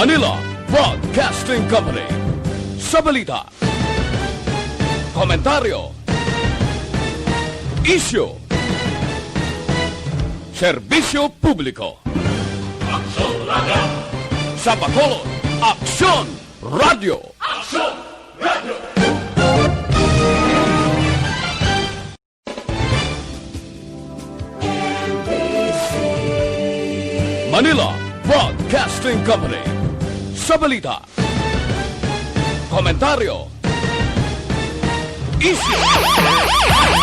Manila Broadcasting Company. Sa balita, komentaryo, isyu, serbisyo publiko. Aksyon Radio! Sa Bacolod, Aksyon Radio! Aksyon Radio! Manila Broadcasting Company. Sa balita, komentaryo, isyu,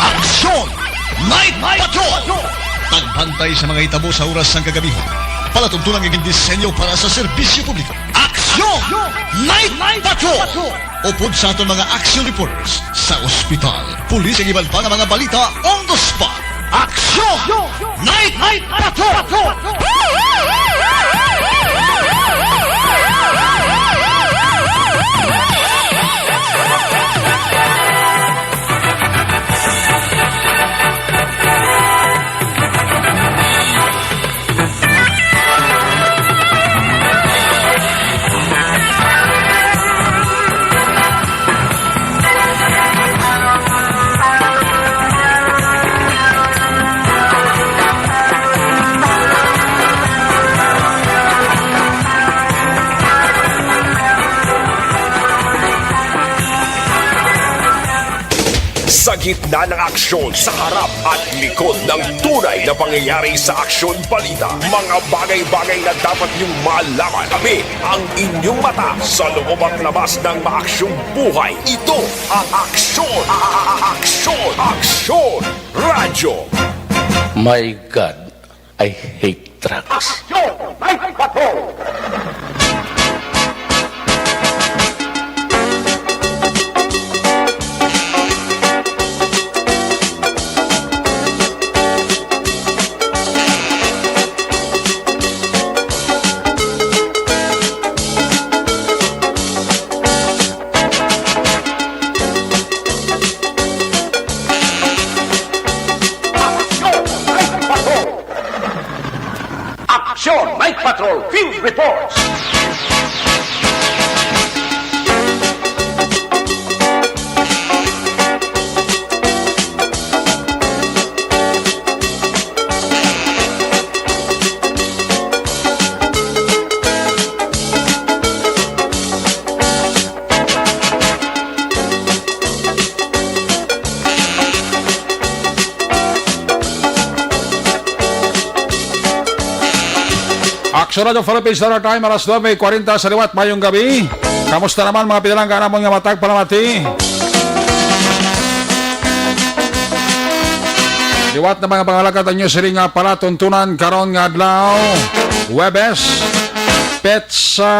Aksyon! Night Patrol! Tagbantay sa mga hitabo sa oras ng kagabihan. Palatuntunang iging disenyo para sa serbisyo publiko. Aksyon! Night Patrol! Upod sa aton mga action reporters sa ospital, pulis ang iban pa ng mga balita on the spot. Aksyon! Night Patrol! Sa gitna ng aksyon, sa harap at likod ng tunay na pangyayari sa aksyon balita, mga bagay-bagay na dapat niyong malaman. Kami ang inyong mata sa loob at labas ng maaksyong buhay. Ito ang Aksyon! Aksyon Radio! My God, I hate trucks. Aksyon! Night Patrol! Aksyon Night Patrol Field Reports. Aksyon Radio Philippines Standard Time, alas 9:40 sa liwat mayong gabi. Kamusta naman mga pinalangga namon nga matag palamati? Liwat na mga pangalakat ang nyo siling nga palatuntunan karon nga adlaw, Webes, Petsa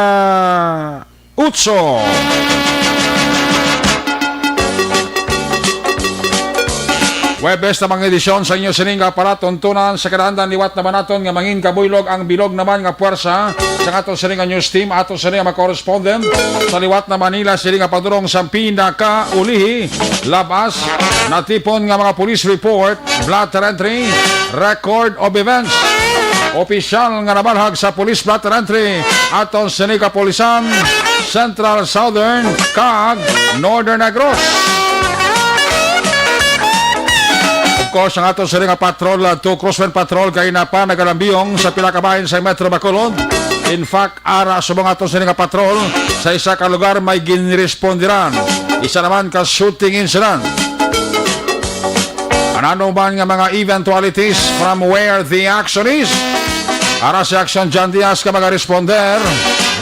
Utso. Webes na mga edisyon sa inyo sining nga palatuntunan sa kadaandan liwat naman naton nga mangin kabuylog ang bilog naman nga puwersa sa aton sining nga news team, aton sining nga correspondent sa liwat na Manila sining nga padurong sa pinakaulihi labas natipon nga mga police report, blotter entry, record of events. Opisyal nga nabalhag sa police blotter entry aton sining kapulisan Central, Southern, kag Northern Negros. Course, ang ato sa nga patrol to Crosswind Patrol kay na pa nagalambiyong sa pila ka bahin sa Metro Bacolod. In fact, ara sa mga ato sa nga patrol sa isa ka lugar may ginrespondiran. Isa naman ka shooting incident. Ano man nga mga eventualities from where the action is? Ara si Action John Diaz ka mga responder.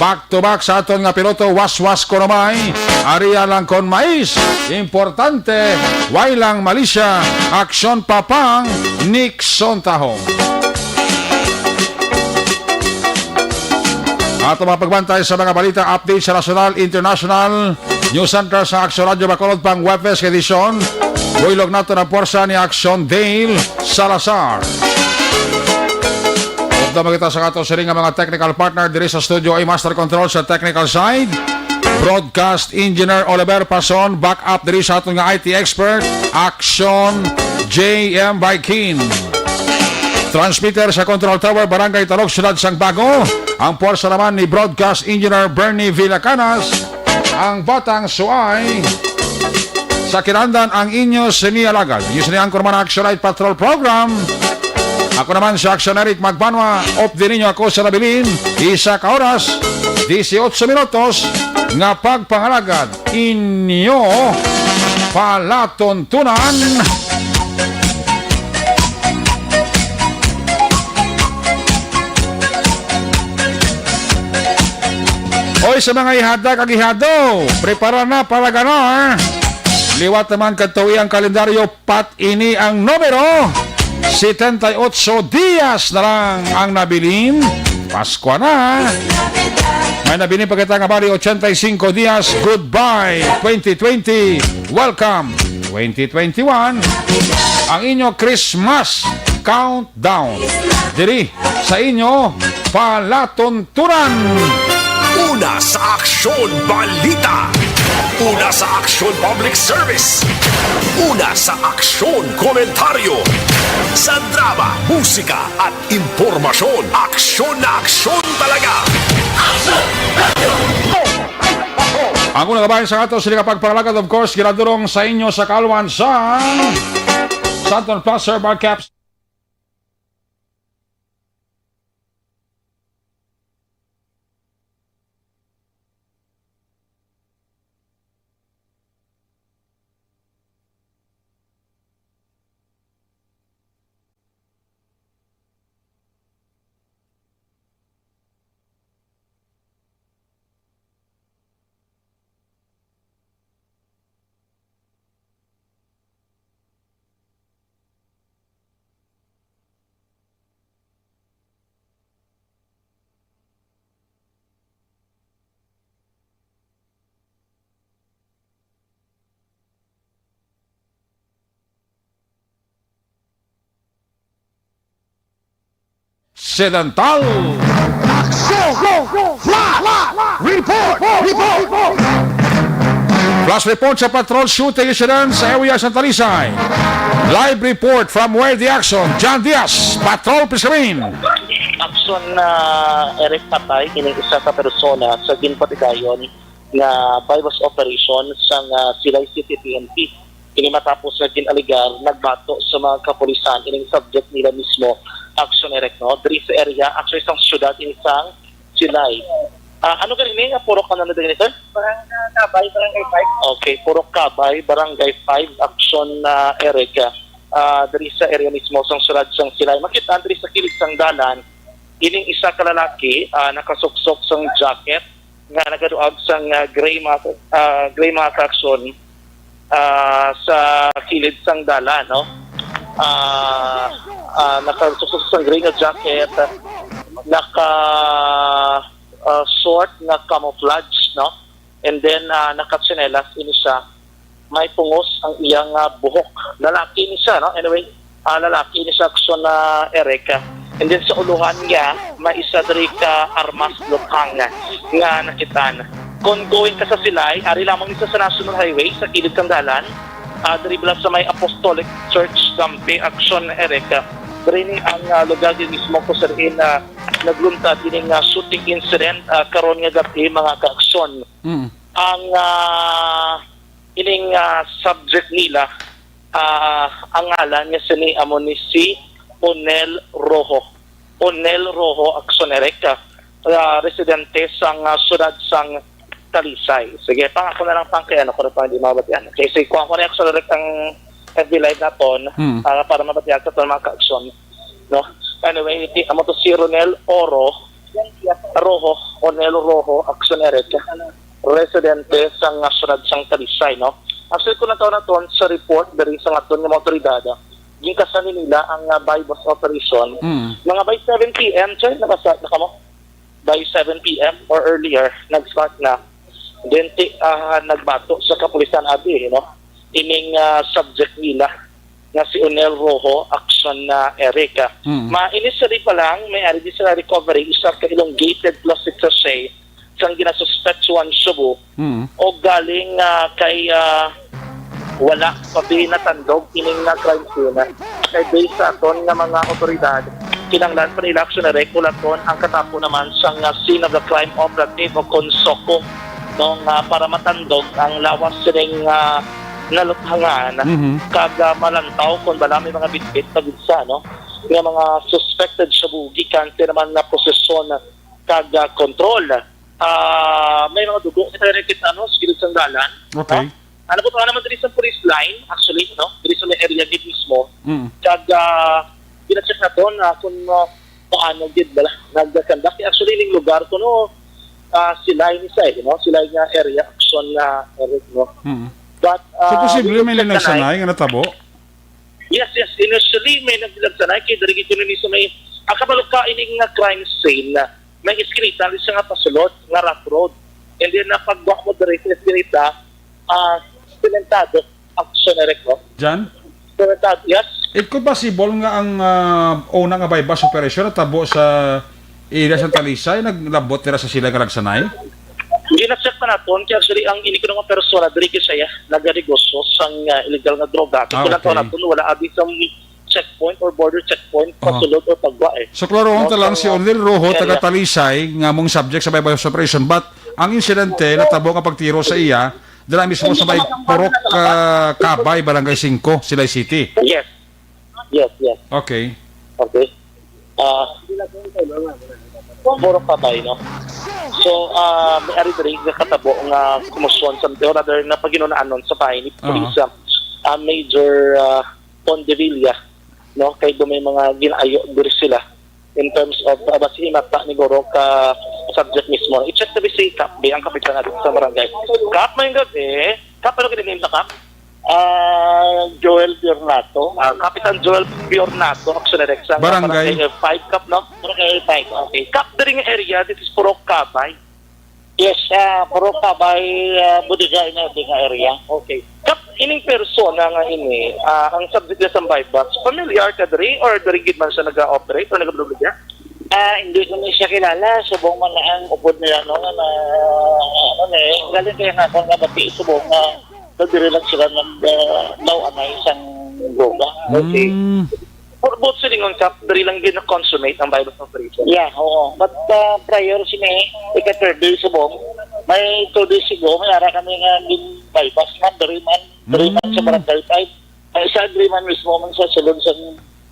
Back to back sa aton nga piloto was konomay Aria lang kon mais. Importante, way lang Malaysia. Aksyon papang Nixon tahong. Ato mapagbantay sa mga balita update sa national, international news center sa Aksyon Radio Bacolod pang Webes edisyon. Buylog nato na porsa ni Action Dale Salazar. Upda magita sa ato siring nga mga technical partner diri sa studio ay Master Control sa technical side. Broadcast Engineer Oliver Pason, back up diri sa aton nga IT expert, Action J.M. Baikin. Transmitter sa Control Tower, Barangay Talog, Siyudad Sangbago. Ang puwersa naman ni Broadcast Engineer Bernie Villacanas. Ang Batang Suay. Sa Kirandan, ang inyo sinialagad. Inyo siniyang kurman Action Night Patrol Program. Ako naman si Action Eric Magbanwa. Off din ninyo ako sa Nabilin. Isa ka oras, 18 minutos. Nga pagpangalagad inyo palatuntunan. Oy, sa mga ihada kagihado, prepara na para ganar. Liwat naman katuwi ang kalendaryo, pat ini ang numero. 78 dias na lang ang nabilin. Pasko na. May nabilin pagkatang abali 85 dias. Goodbye 2020. Welcome 2021. Ang inyo Christmas countdown. Diri sa inyo palatuntunan. Una sa Aksyon Balita. Una sa Aksyon Public Service. Una sa Aksyon Komentaryo. Sa drama, musika at impormasyon. Aksyon na aksyon talaga. Ang unang kabayan sa ato sila pagpalagad, of course, ginadurong sa inyo sa kaluan sa Santon Plaza Bar Caps. Occidental. Flash report sa patrol shooting incident sa area Santa Talisay. Live report from where the action. John Diaz, Patrol Piscamin. Aksyon na Eric Patay, kining isa ka persona sa Ginpatigayon na bypass operation sa Silay City PNP. Kini matapos na ginaligar, nagbato sa mga kapulisan, ining subject nila mismo, action Eric, no? Diri sa area, actually isang syudad, isang Silay. Ano ka rin puro ka na din, sir? Kabay, Barangay 5. Okay, puro Kabay, Barangay 5, action na Eric. Diri sa area mismo, sa syudad sang Silay. Makita, diri sa kilig sang dalan, ining isa ka lalaki, nakasuksok sang jacket, nga nagaduag sang gray matte action, sa kilid sang dala, no? Nakasuksok sa gray nga jacket, naka short na camouflage, no? And then nakatsinelas ini siya, may pungos ang iyang buhok. Lalaki ni siya, no? Anyway, lalaki ni siya aksyon na Erika. And then sa uluhan niya, may isa dari ka armas lukhang nga nakitan. Kung going ka sa Silay, ari lamang isa sa National Highway, sa kilid kang dalan, dari bala sa may Apostolic Church, Dampi, aksyon na Erika. Dari ni ang lugar din mismo ko sa rin nagluntad din ng shooting incident karon nga gabi mga ka-aksyon. Ang ining subject nila, ang ngalan niya sini amon ni si Onel Rojo. Onel Rojo, aksyon Erika, residente sang syudad sang Talisay. Sige, pangako na lang kay ano ko pa hindi mabatian. Kasi kuha ko na aksyon Erika ang FB Live naton para mabatian sa mga ka-aksyon. No? Anyway, amo to si Ronel Rojo, Onel Rojo, aksyon Erika, residente sang syudad sang Talisay, no? Actually, kung nataon na ton sa report dari sa aton ng otoridad, yung kasali nila ang bypass operation. Mga by 7 p.m., sir, naka mo? By 7 p.m. or earlier, nag-start na. Then, nagbato sa kapulisan abi, no? Ining subject nila na si Onel Rojo, aksyon na Erika. Initially pa lang, may ari sa recovery, isa ka elongated plastic sachet sang ginasuspectuan Cebu o galing kay wala pa natandog ining na crime scene kay based sa aton nga mga otoridad kinanglan pa nila action na regulaton ang katapo naman sa scene of the crime operative o konsoko no, para matandog ang lawas siring naluthangan kaga malantaw kung bala may mga bitbit na gudsa no, yung mga suspected shabu gikan naman na posesyon kaga control. May mga dugo kita rin kita no, sa gilid sang dalan. Okay. No? Ano po naman diri sa police line, actually, no? Diri sa may area gid mismo. Kaga gina-check na to na kung paano gid bala nagkandak. Actually, ning lugar ko no, sila ni sa, no? Sila nga area action na area, no? But So, posible may linagsanay nga natabo? Yes. Initially, may nagsanay kay diri gid ni sa may akabalo ka ining nga crime scene na may iskrita siya nga pasulod nga rough road. And then napagwa mo diri sa iskrita sementado action na reklo. Jan? Sementado, yes. It could possible nga ang una nga bypass operation natabo sa area sa Talisay, naglabot nila sa sila nga nagsanay? Hindi na-check pa natin, kaya actually ang ini ko nga persona, diri siya nagarigosyo sang illegal nga droga. Kaya Okay. natin wala abi sa checkpoint or border checkpoint pasulod o pagwa So klaro ta lang si Onel Rojo taga Talisay nga mong subject sa bypass operation, but ang insidente natabo nga pagtiro sa iya dala mismo sa may Purok Kabay, Barangay 5, Silay City. Yes. Okay. Puro kabay, no? So, may ari diri nga katabo nga kumusyon sa or rather na paginunaan nun sa bahay ni Police Major Pondevilla, no? Kay do may mga ginaayo diri sila in terms of basihin mata ni Goro ka subject mismo. I-check na si Kap, ang kapitan natin sa barangay. Kap, may gabi. Kap, ano kinigame na Kap? Joel Biernato. Kapitan Joel Biernato, action na Rex. Barangay 5 Kap, no? Barangay 5. Okay. Kap, diri nga area, this is Purok Kabay. Yes, Purok Kabay, Budigay na di nga area. Okay. Kap, ining persona nga ini, ang subject niya sa bypass, familiar ka diri or diri gid man siya nag-operate or nag-blog niya? Hindi ko na siya kilala. Subong man na ang upod nila no, na galing kaya nga kung nabati subong na nagdiri lang sila daw anay isang droga. Okay. For both silingon Kap, diri lang gid na-consummate ang bypass operation. Yeah, oo. But prior sini, ika-third day subong, may 2 days ago, may ara kami nga din bypass man, dari man sa barangay 5. May isa dari man mismo man sa sulod sa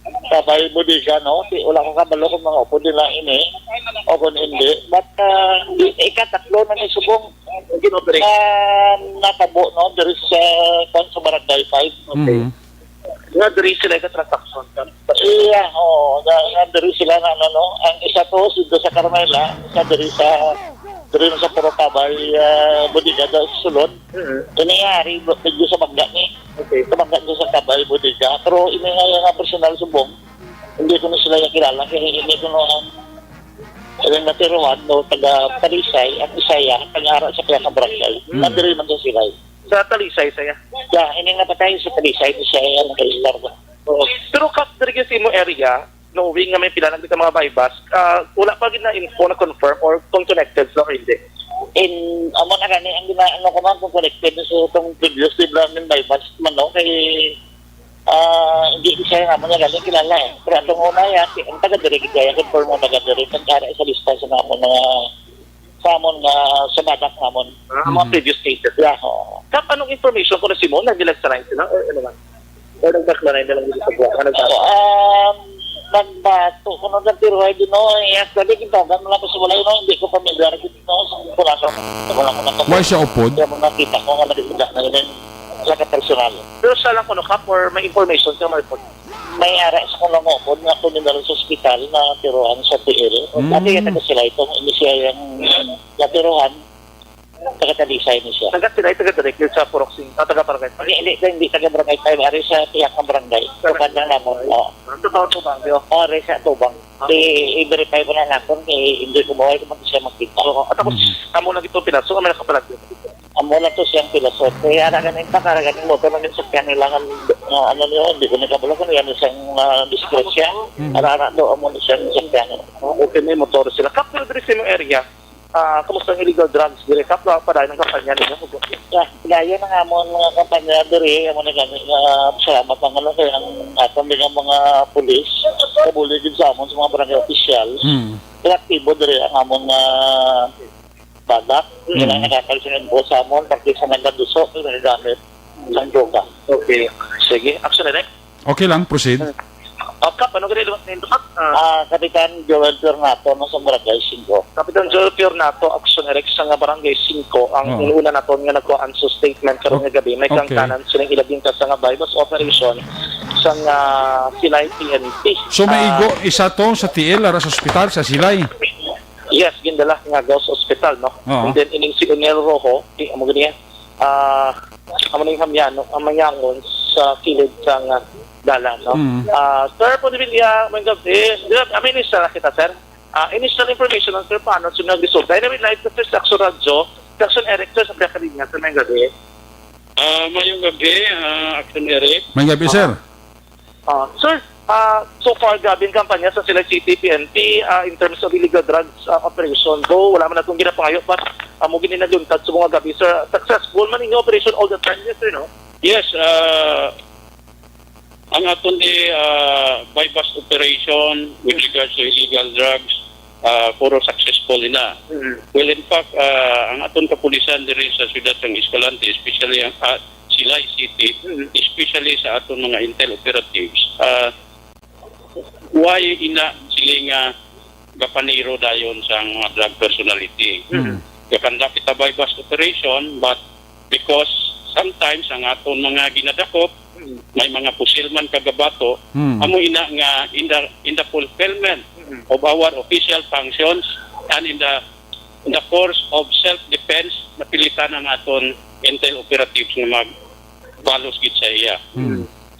Kabay Bodega, no? Wala ko kabalo kung mga upo nila ini, o kung hindi. But ika-tatlo na ni subong, natabo, no? Dari sa barangay 5. Okay. Nga diri sila ka-transaction Kap. Iya, dari sila na ano, ang isa to dito sa Carmela, isa dari sa Purok Kabay Bodega sa sulod. Iniyari medyo sa Bagda ni. Okay, sa Bagda sa Kabay Bodega. Pero ini nga personal subong. Hindi ko na sila kilala kaya hindi ko na ang natiruan no taga Talisay at Isaya taga-ara sa Kaya Barangay. Nadiri man sila. Sa Talisay saya. Yeah, ini nga patay sa Talisay Isaya ang kailar ba. Pero Kap, diri kasi mo area, knowing nga may pila ng mga bypass, wala pa gid na info na confirm or kung connected sila or hindi. Amo na gani ang ginaano ko man kung connected sa itong previous development bypass man no kay hindi siya nga mo na galing kilala eh. Pero atong una yan, ang taga-diri kaya confirm mo taga-diri kan kara sa lista sa namon na sa amon nga sa badak namon. Ang mga previous cases. Yeah. Kap, anong information kung na si Mo, nagdilagsanayin sila or ano man? Or nagdaklanayin na lang dito sa buwan? Nagbato ko nung nagtiruhay din no, actually kintagan mo lang ko sa walay no, hindi ko pamilyar din no, sa kulasa ko lang ko Why siya upod? kaya mo nakita ko nga nagigda na yun sa ka-personal. Pero siya lang kuno Kap or may information siya may report? May ara sa kong langopod na ako nila sa ospital na tiruhan sa PL. Dati yata ka sila itong siya yung natiruhan taga-Talisay ni siya. Taga-direct sa Purok taga-Barangay. Hindi taga-Barangay tayo, ari sa tiyak ng barangay. Tukan lang namon. Totoo Tubang, diyo? Ari sa Tubang. I-verify ko na nakon kay hindi ko maway kung siya makita. At ako, amo na dito pinaso, kami nakapalag dito. Amo na to siyang pilasot. Kaya ara ganin pa, kara ganin mo, pero naging sakyan nilangan, ano niyo, hindi ko nagkabalo ko, yan siyang discretion. Ara-ara do, amo na siyang sakyan. Okay, may motor sila. Kap, pero dito sa area, Kamusta ang illegal drugs? Direct up pa dahil ng kampanya ninyo. Gaya ng amon mga kampanya diri, amon na gani salamat ang ano kay ang atong mga pulis, kabuligid sa amon sa mga barangay official. Kaya aktibo diri ang amon badak, kaya nakakalisin po sa amon, pagkik sa nagdaduso, nagagamit ng droga. Okay. Sige, action direct. Okay lang, proceed. Kap, ano ganito nito? Kapitan Joel Pernato no sa Barangay 5. Kapitan Joel Piornato, action direct sa nga barangay 5. Ang inuna naton nga nagko-anso statement karon nga gabi. May kangtanan silang ilabing ka sa nga bypass operation sa nga Silay PNP. So may igo isa to sa TL ara sa ospital sa Silay. Yes, gindala nga Gauss Hospital, no? And then ining si Unel Rojo, amo gani amo ning hamyano, ang manyangon sa kilid sa nga dalan, no? Sir, po dibilya, may gabi, amin isa kita, sir. Initial information on sir, paano siya nag-resolve. Dynamic Light, sir, sa Action Radio, Action Eric, sir, sa Pekarinya, sir, may gabi. Mayong gabi, Action Eric. May gabi, sir. Sir, so far, gabi ang kampanya sa Silay City, PNP, in terms of illegal drugs operation. Though, wala man na itong ginapangayo, but mo gininaguntad sa mga gabi, sir. Successful man yung operation all the time, yes, sir, no? Yes, ang aton di bypass operation with regards to illegal drugs, puro successful na. Well, in fact, ang aton kapulisan diri sa Ciudad ng Escalante, especially ang Silay City, especially sa aton mga intel operatives, why ina sila nga gapaniro dayon sa mga drug personality. Gakandak kita bypass operation, but because sometimes ang aton mga ginadakop, may mga pusilman kagabato, amo ina nga in the fulfillment of our official functions and in the course of self-defense, napilitan ang aton intel operatives nga magbalos gid sa iya.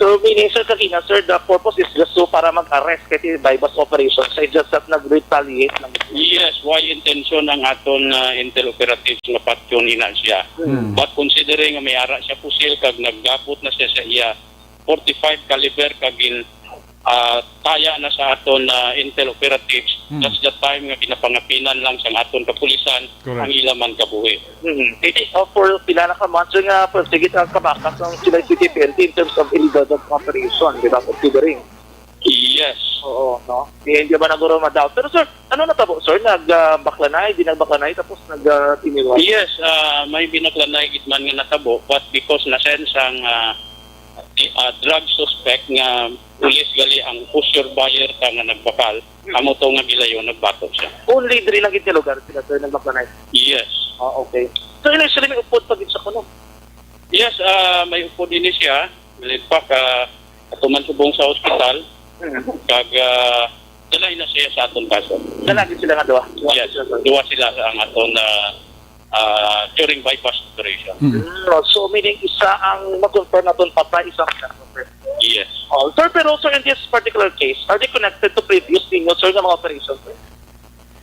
So, meaning, sir, kanina, sir, the purpose is just so para mag-arrest kaya bypass operation. So, just that nag-retaliate lang. Yes, why intention ang aton intel operatives nga patyon ina siya. But considering nga may ara siya pusil kag naggabot na siya sa iya 45 caliber kagin taya na sa aton intel operatives, that's the time nga ginapangapinan lang sa aton kapulisan. Correct. Ang ilaman kabuhi. For pila na ka months nga persigit ang kabakas ng Silay City PNP in terms of illegal drug operation, di ba, considering? Yes. Oo, no? Hindi ba naguro ma-doubt? Pero sir, ano natabo, sir? Nagbaklanay, di nagbaklanay, tapos nag-tiniwan? Yes, may binaklanay gitman nga natabo, but because nasense ang drug suspect nga pulis gali ang pusher buyer ta nga nagbakal, amo to nga gilayo nagbato siya. Only diri lang gid lugar sila, sir, nagbaklanay? Yes. Okay. So, initially may upod pa gid sa kuno? Yes, may upod din siya. In fact, atuman subong sa ospital, kag dalay na siya sa aton kaso. Dalagin sila nga duwa? Yes, duwa sila ang aton during bypass operation. So, meaning isa ang mag-confirm na doon patay, isang sir? Yes. Sir, pero sir, in this particular case, are they connected to previous ninyo, sir, ng mga operations, sir?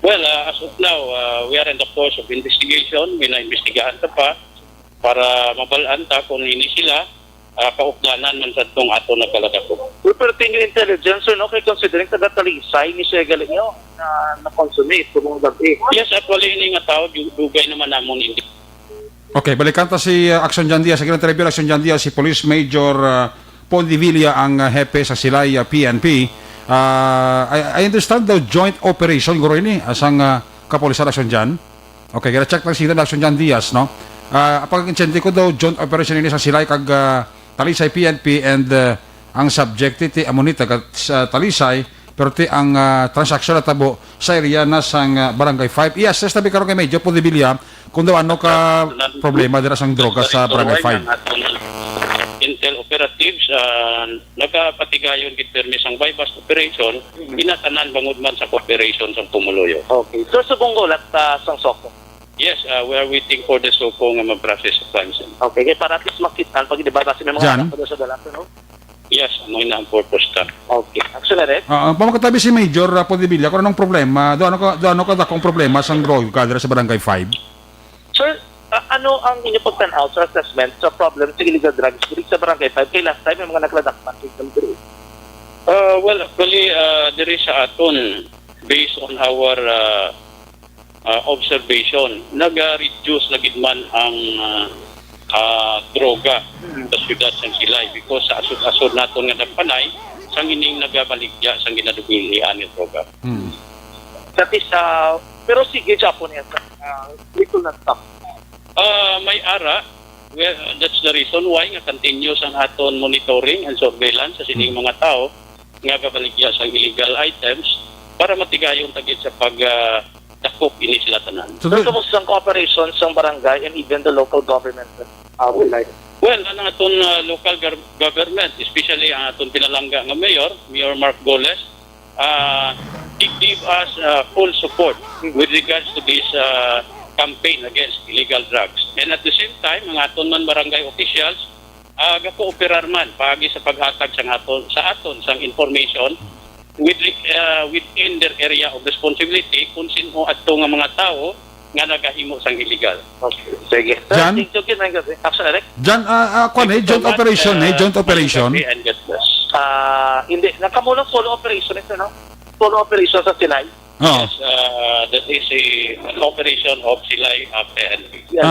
Well, as of now, we are in the course of investigation. May na-investigahan ta pa para mabalaan ta kung hindi sila kaugdanan man sa itong ato na kalagako. Pero tingin intelligence, sir, no? Kaya considering taga-talisay ni siya galing nyo na consummate kung mga gabi. Yes, actually, hindi nga tao, dugay naman namon hindi. Okay, balikan ta si Action Jan Diaz, Secretary Bill Action Jan Diaz, si Police Major Pondivilla ang hepe sa Silay PNP. I understand daw joint operation guro ini asang kapulisan Action Jan. Okay, kaya check lang sila Action Jan Diaz, no? Pag-incendi ko daw joint operation ini sa Silay kag Talisay PNP and ang subject ti amonita sa Talisay pero ti ang transaction na tabo sa area na sang Barangay 5. Yes, sabi karon kay Medyo Pondivilla kung daw ano ka problema dira sang droga sa Barangay 5. Intel operatives nagapatigayon gid permis ang bypass operation inatanan bangod man sa cooperation sa Pumuloyo. Okay. So subong golat sang soko. Yes, we are waiting for the soko nga ma-process sa crime scene. Okay, kaya para at least makitaan pag diba kasi may mga anak pa sa dalato, no? Yes, ano na ang purpose ta. Okay. Action na rin? Pamakatabi si Major Pondivilla kung anong problema, doon ano ka dakong problema sang droga dira sa Barangay 5? Sir, ano ang inyo pag-pan out sa assessment sa problem sa illegal drugs sa Barangay 5? Kaya last time may mga nagladakpan sa diri. Well, actually, there is sa aton based on our observation, nag-reduce na gid man ang droga sa syudad sang Silay because sa asod-asod naton nga nagpanay sang ining nagabaligya sang ginadugilian ni droga. That is, pero sige, Japanese, little na stop. May ara, well, that's the reason why nga continuous ang aton monitoring and surveillance sa sining mga tao nga gabaligya sang illegal items para matigayon tagit sa pag-dakop ini sila tanan. So, So, kamusta ang cooperation sa barangay and even the local government? Well, ang aton local government, especially ang aton pinalangga nga Mayor Mark Goles, he give us full support with regards to this campaign against illegal drugs. And at the same time, ang aton man barangay officials, gakooperar man paagi sa paghatag sa aton sang information within their area of responsibility kung sino adto nga mga tao nga nagahimo sang illegal. Okay, sige. Jan? Thank you, Action, Eric. Jan, joint operation, joint operation. And God bless. Hindi, nakamulang solo operation ito, no? Solo operation sa Silay. Oo. Yes, that is an operation of Silay PNP. Yes.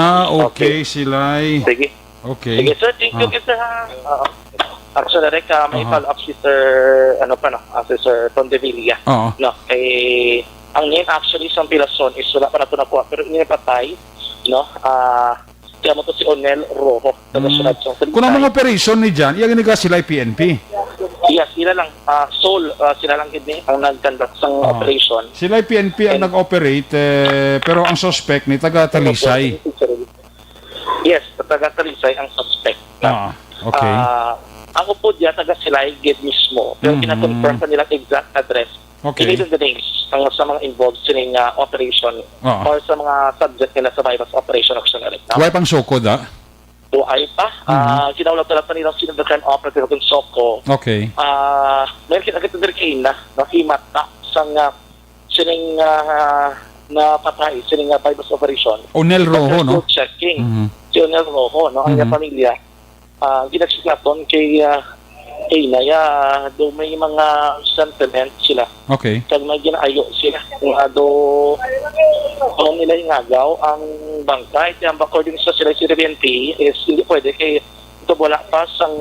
Okay, Silay. Sige. Okay. Sige, sir. Thank you, sir. Action, Eric, may follow-up si Sir, si Sir Tondevilla. Oo. No, ang name actually sa Pilason is wala pa na ito nakuha, pero inipatay, no? Kaya mo to si Onel Rojo. Tagasunod sa Kung ang mga operation ni Jan, iya gani ka Silay PNP. Yes, sila lang, sila lang gini ang nag-conduct sa operation. Silay PNP ang nag-operate, pero ang suspect ni taga Talisay. Yes, taga Talisay ang suspect. Okay. Ang upo diya taga Silay gid mismo, pero kina-confirm pa nila exact address. Okay. Even the names sa mga involved sa operation or sa mga subject nila sa virus operation action na rin. Huwag pang sokod, Ay pa. Kinaulat-ulat pa nilang sino the crime operative ng Soko. Okay. Meron kinakita din kayo na himata sang sining napatay, sining virus operation. Onel Rojo, no? Checking. Si Onel Rojo, no? Ang pamilya. Ginagsiklaton kay Naya, do may mga sentiment sila. Okay. Kag may ginaayo sila. Kung nila ingagaw ang bangkay, ang according sa sila si PNP is hindi pwede kay ito wala pa sang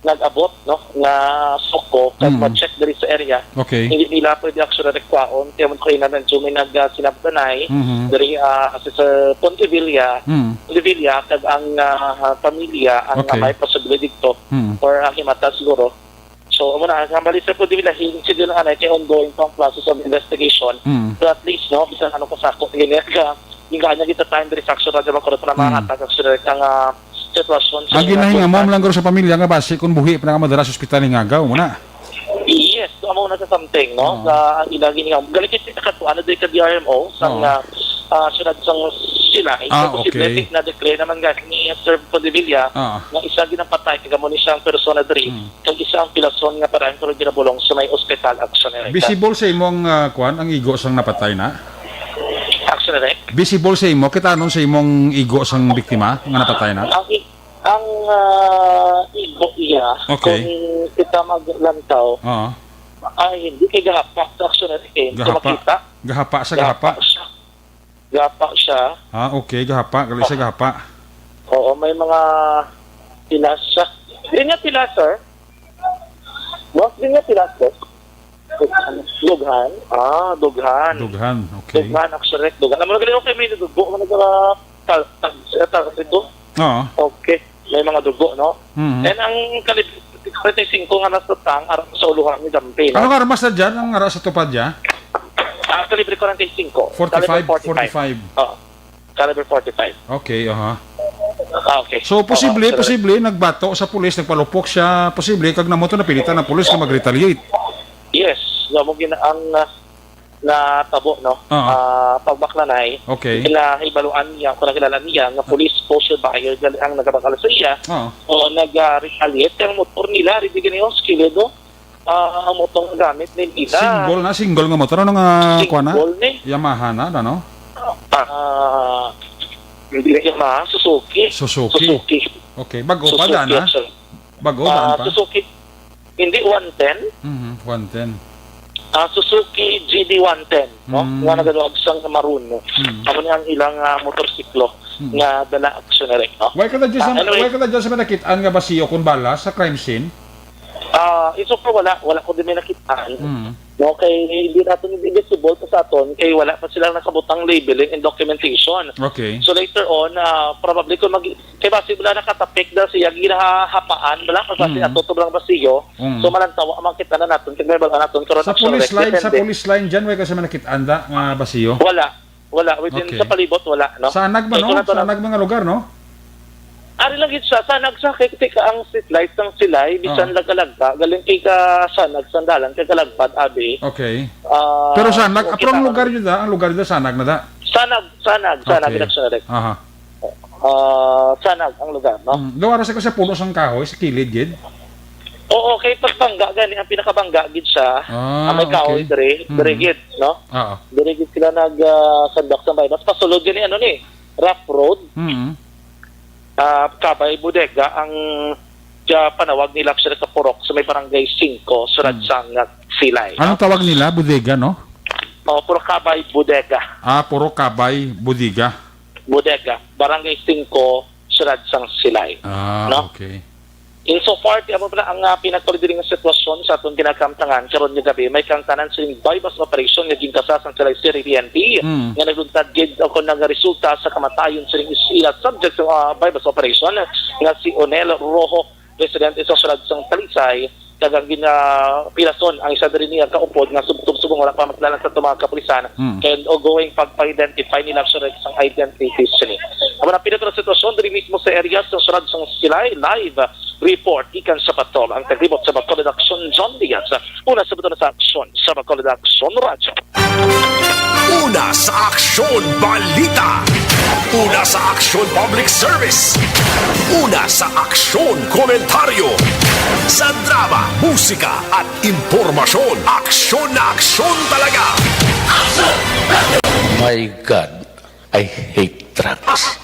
nag-abot, no, na Soko, kag ma-check dali sa area. Okay. Hindi nila pwede actually rekwaon. Kaya mo kayo na nandiyo may nag-sinabdanay dari sa Pontevilla, kag ang pamilya, ang may possibility dito, or himata siguro. So, muna, kambali sa Pontevilla, hindi sila kay ongoing pang process of investigation. So at least, no, bisan anong kasako, hindi kanya kita time dari sa action na mga korot na mga hatag actually ang sitwasyon. Ang ginahinga mo lang sa pamilya nga base kung buhi pa nga madala sa ospital ng agaw muna. Yes, amo na sa something, no? Sa ilagin nga. Galit kita katuan na ka DRMO sang sunod sang Silay. Okay. Na declare naman gani ni Sir Pontevilla na isa ginapatay kag mo ni siyang persona diri kag isang Pilason nga parang pero ginabulong sa may ospital action na. Visible sa imong kuan ang igo sang napatay na? Action na. Visible sa imo kita anon sa imong igo sang biktima nga napatay na? Ang igo iya kung kita maglantaw ay hindi kay gahapa sa action na makita. Gahapa siya. Okay, gahapa. Gali siya gahapa. Oo, may mga pilas siya. Hindi niya pilas, sir. Boss, hindi niya pilas, sir. Dughan. Dughan. Okay. Dughan, actually, dughan. Alam mo na ganun, okay, may dugo. Ano nagka ito? Okay. May mga dugo, no? And ang kalibre 45 nga nasa tang, arap sa uluhan ni Dampi, no? Anong armas na dyan? Ang aras sa tupad dyan? Kalibre 45. 45. Caliber 45. Okay, Okay. So, posible, nagbato sa pulis, nagpalupok siya, posible, kag namoto na pilitan ng pulis na mag-retaliate. Yes, mo ang natabo, no? Pagbaklanay. Okay. Ibaluan niya, kung nakilala niya, nga police postal buyer ang nagabakala sa iya. O nag-retaliate, ang motor nila, hindi ganyan yung skilido. Ang motor na gamit nila. Single nga motor. Ano nga kuha na? Single ni. Yamaha na, ano? Hindi na Yamaha, Suzuki. Okay, bago pa daan, ha? Bago daan pa? Suzuki. Hindi, 110. 110. Suzuki GD110, no? Nga nagaluwag sang maroon, no? Amo niya ang ilang motorsiklo nga dala aksyoner, no? Why ka na dyan Anyway. sa nakitaan nga basiyo kung bala sa crime scene? Iso pa wala ko din may nakitaan. No, kay hindi natin invisible sa aton kay wala pa silang nakabutang labeling and documentation. Okay. So later on, probably kung kay basi wala nakatapik daw siya ginahapaan, wala pa basi ato to lang basiyo. So malantaw ang makita na naton kay may baga naton karon Sa police line dyan, why ka sa nakitaan da nga basiyo? Wala within Okay. sa palibot wala, no. Sanag ba, no? Sanag mga lugar, no? Ari lang gid siya sanag sa kay ka ang street lights ng silay bisan lagkalagta galing kay ka sanag sandalan kay kalagpad abi. Okay. Ah, Pero sanag, kita apro ang ka- lugar yun da? Ang lugar yun da, sanag na da? Sanag Okay. direct. Aha. Sanag ang lugar, no? Gawara sa ko sa puno sang kahoy, sa kilid, gid? Oo, kay pagbangga gani ang pinakabangga gid siya. Ang may kahoy okay. dire gid, no? Oo. Dire gid sila nag-conduct sa bypass pasulod gani ano ni rough road. Kabay Bodega ang panawag nila sa Purok sa may barangay 5 sa Radsang Silay. Anong tawag nila? Bodega, no? Puro Kabay Bodega. Puro kabay, bodega. Barangay 5 sa Radsang Silay. No? Okay. Insofar, amo pala ang pinagpalidiring sitwasyon sa atong ginakamtangan karon nga gabi, may kang tanan sa bypass operation nga ginkasasan sa Silay PNP nga nagluntad gid ako resulta sa kamatayon sa ila subject sa bypass operation nga si Onel Rojo, residente sa Radsang Talisay. Kagang pilason ang isa diri niya kaupod nga subong wala pa makilala sa mga kapulisan and ongoing pagpa-identify nila sa isang identities ni. Amo na pinatro sitwasyon diri mismo sa area sa Surad sang Silay live report ikan sa patrol ang taglibot sa Bacolod Action John Diaz. Una sa buto sa aksyon sa Bacolod Action Radyo. Una sa aksyon balita. Una sa aksyon public service. Una sa aksyon komentaryo. Sa drama, musika at impormasyon. Aksyon na aksyon talaga. My God, I hate trucks.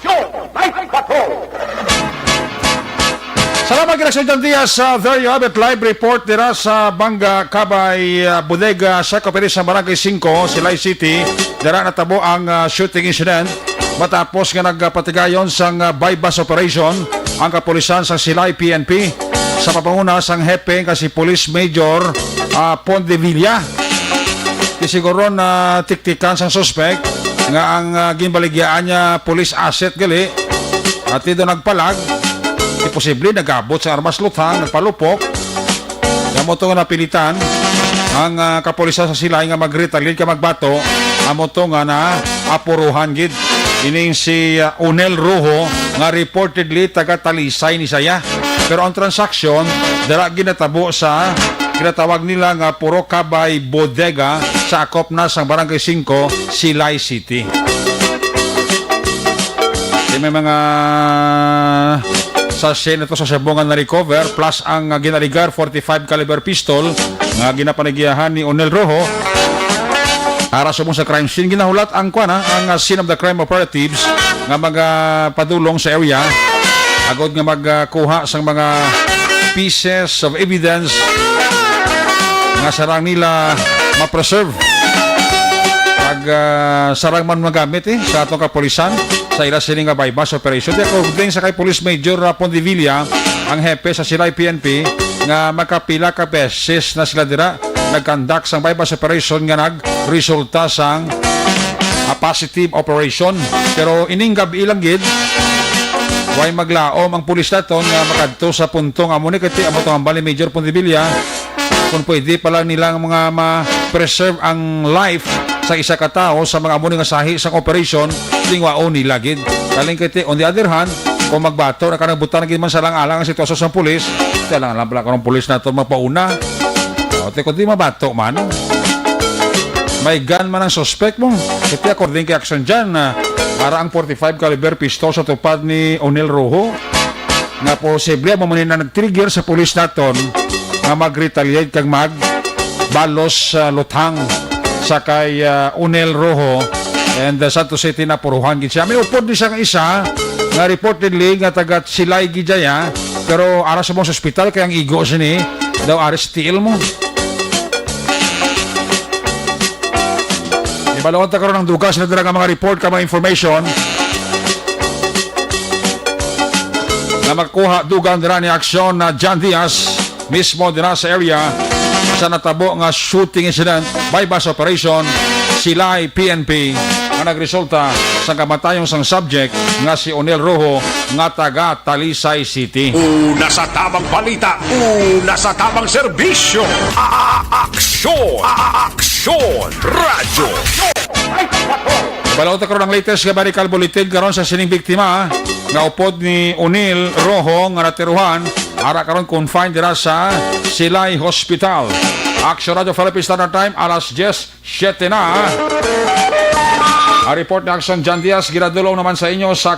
Salamat kina Sir John Diaz. There you have it, live report dira sa Banga, Kabay, Bodega, sa Kapiris sa Barangay 5, Silay City. Dira natabo ang shooting incident. Matapos nga nagpatigayon sang bypass operation ang kapulisan sa Silay PNP sa papanguna sang hepe kasi Police Major Pondevilla. Siguro na tiktikan sang suspect nga ang ginbaligyaan niya police asset gali at ito nagpalag. Posible nagabot sa armas luthang, nagpalupok. Amo to nga napilitan ang kapulisan sa Silay nga mag-retaliate ka magbato. Amo to nga na apuruhan gid. Ining si Onel Rojo nga reportedly taga Talisay ni saya. Pero ang transaksyon dara ginatabo sa ginatawag nila nga Puro Kabay Bodega sa akop na sang Barangay 5, Silay City. May mga sachet na to sa sabungan na recover plus ang ginaligar 45 caliber pistol nga ginapanagyahan ni Onel Rojo para sa crime scene. Ginahulat ang scene of the crime operatives nga padulong sa area agod nga magkuha sang mga pieces of evidence nga sarang nila ma-preserve pag sarang man magamit sa atong kapulisan sa ila sini nga bypass operation. Di ako din sa kay Police Major Pondevilla, ang hepe sa Silay PNP, nga makapila ka beses na sila dira nag-conduct sang bypass operation nga nag-resulta sang positive operation. Pero ining gabi ilang gid, way maglaom ang pulis naton nga makadto sa puntong amo ni kati amo tong Bali Major Pondevilla kung pwede pala nilang mga ma-preserve ang life sa isa ka tao sa mga amo nga sahi sang operation lingwao nila gid. Kaling kiti on the other hand, kung magbato na kanang butan gid man sa lang-alang ang sitwasyon sa pulis, lang pala kanang pulis nato magpauna. O te kun di mabato man, may gun man ang suspect mo. Kiti according kay action dyan para ang 45 caliber pistol sa tupad ni Onel Rojo nga posible mo man na nag-trigger sa pulis naton nga mag-retaliate kag mag-balos luthang sa kay Onel Rojo and Santos City na puruhan gid siya. May upod ni siya isa nga reportedly nga taga Silay Gijaya pero ara sa mong hospital kay ang igo sini daw ari steel mo. Balawat na karoon ng dugas na dala mga report ka mga information na magkuha dugan dira ni aksyon na John Diaz mismo dira sa area sa natabo nga shooting incident bypass operation Silay PNP nga nagresulta sa kamatayong sang subject nga si Onel Rojo nga taga Talisay City. Una sa tamang balita, una sa tamang serbisyo. Aksyon! Aksyon! Radyo! Balawat karon ang latest nga medical bulletin karon sa sining biktima nga upod ni Onel Rojo nga natiruhan ara karon confined dira sa Silay Hospital. Action Radio Philippine Standard Time alas 10:07 na. A report ni Action John Diaz ginadulong naman sa inyo sa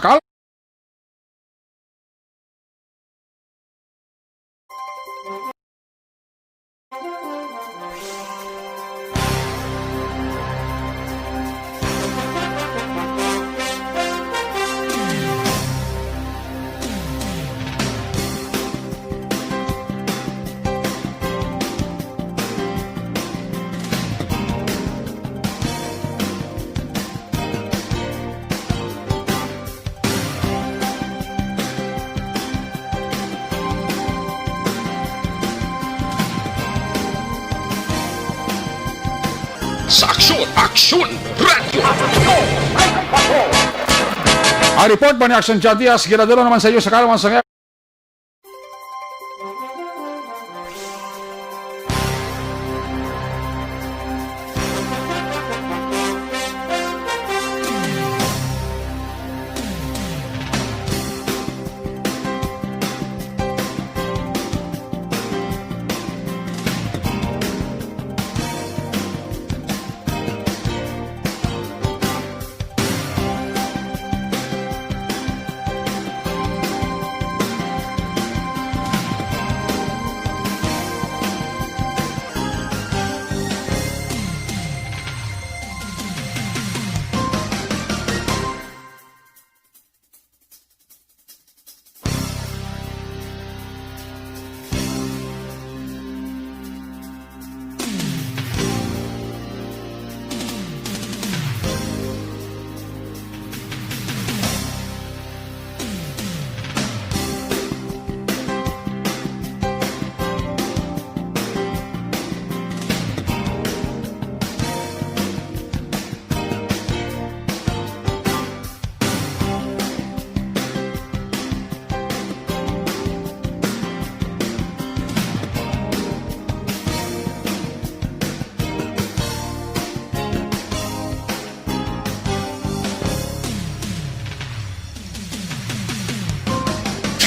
Sa Aksyon! Aksyon! Radyo! a report ba ni Action John Diaz ginadulong naman sa inyo sa kalaman sa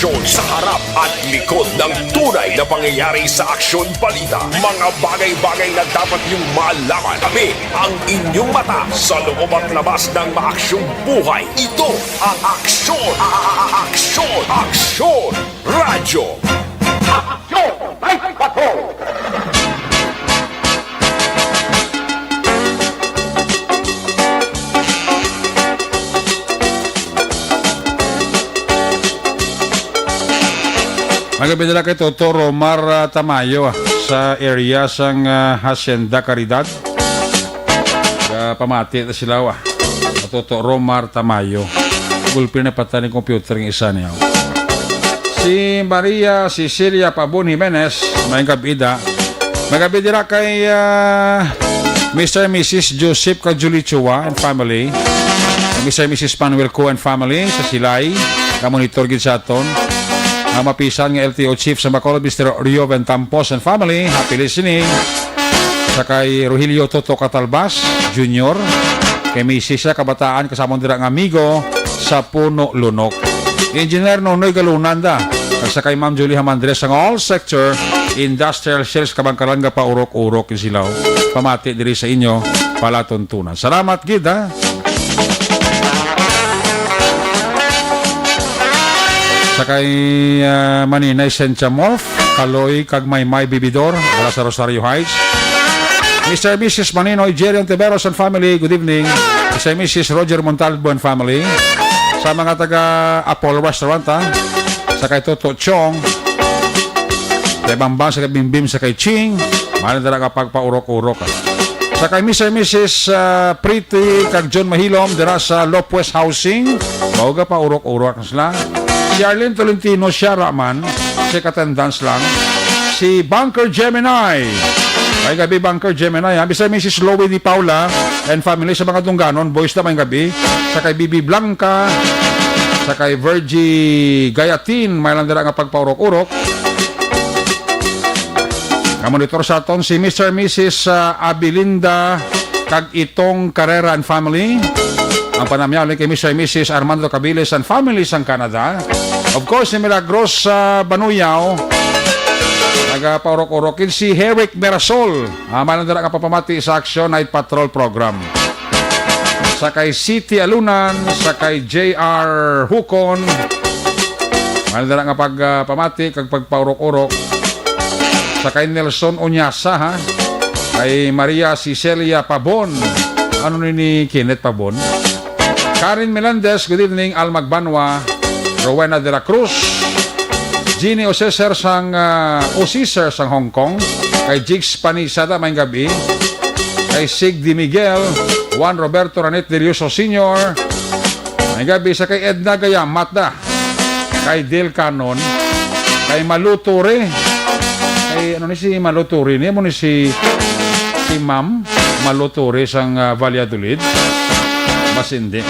Aksyon sa harap at likod ng tunay na pangyayari sa Aksyon Balita. Mga bagay-bagay na dapat niyong malaman. Kami ang inyong mata sa loob at labas ng maaksyong buhay. Ito ang Aksyon! Aksyon! Aksyon! Radyo! Aksyon! Night Patrol! Magabidala kay Toto Romar Tamayo sa area sang Hacienda Caridad. Pamati na sila Toto Romar Tamayo. Gulpin na pata ni computer ng isa niya. Si Maria Cecilia Pabon Jimenez, may kabida. Magabidala kay Mr. and Mrs. Joseph Cajulichua and family. Mr. and Mrs. Manuel Co and family sa Silay. Kamonitor gid sa aton. Ang mapisan ng LTO Chief sa Bacolod, Mr. Rioven Tampos and family. Happy listening. Sa kay Rogelio Toto Catalbas Jr. Kay Mrs. sa kabataan kasama nila ang amigo sa Puno Lunok. Engineer Nonoy Galunanda. Sa kay Ma'am Julie Hamandres ang all sector industrial sales kabangkalan nga pa urok-urok silaw. Pamati diri sa inyo palatuntunan. Salamat gid ha. Sakay Maninay Senchamorf, Kaloy Kagmaymay Bibidor, para sa Rosario Heights. Mr. and Mrs. Maninoy Jerry Ontiveros and family, good evening. Mr. and Mrs. Roger Montalvo and family. Sa mga taga Apollo Restaurant sakay Toto Chong, kay Bambang, sakay Bimbim, sakay Ching, mahal na ka pagpaurok-urok. Sa kay Mr. and Mrs. Pretty kag John Mahilom dira sa Lopez Housing. Bawga pa urok-urok sila. Si Arlene Tolentino siya raman, si katendance lang. Si Bunker Gemini. May gabi Bunker Gemini. Mr. and Mrs. Loie Di Paula and family sa mga Dungganon, boys na may gabi. Sa kay Bibi Blanca, sa kay Virgie Gayatin, may lang dira nga pagpaurok-urok. Monitor sa aton si Mr. and Mrs. Abilinda kag Itong Carrera and family. Ang panamyaw kay Mr. and Mrs. Armando Cabiles and family sa Canada. Of course, si Milagros Banuyaw. Nagapaurok-urokin si Herrick Merasol. Malandara ka papamati sa Action Night Patrol Program. Sa kay City Alunan, sa kay JR Hukon. Malandara nga pagpamati kag pagpaurok-urok. Sa kay Nelson Onyasa, ha? Kay Maria Cecilia Pabon. Ano ni Kenneth Pabon? Karen Melendez, good evening. Al Magbanwa, Rowena de la Cruz, Ginny Oseser sang Osiser sang Hong Kong, kay Jigs Panisada, may gabi, kay Sig Di Miguel, Juan Roberto Ranet de Riuso Sr., may gabi sa kay Edna Gayam, Matda, kay Del Canon, kay Malutore, kay ano ni si Malutore, ni mo ni si Ma'am Malutore sang Valladolid, mas hindi.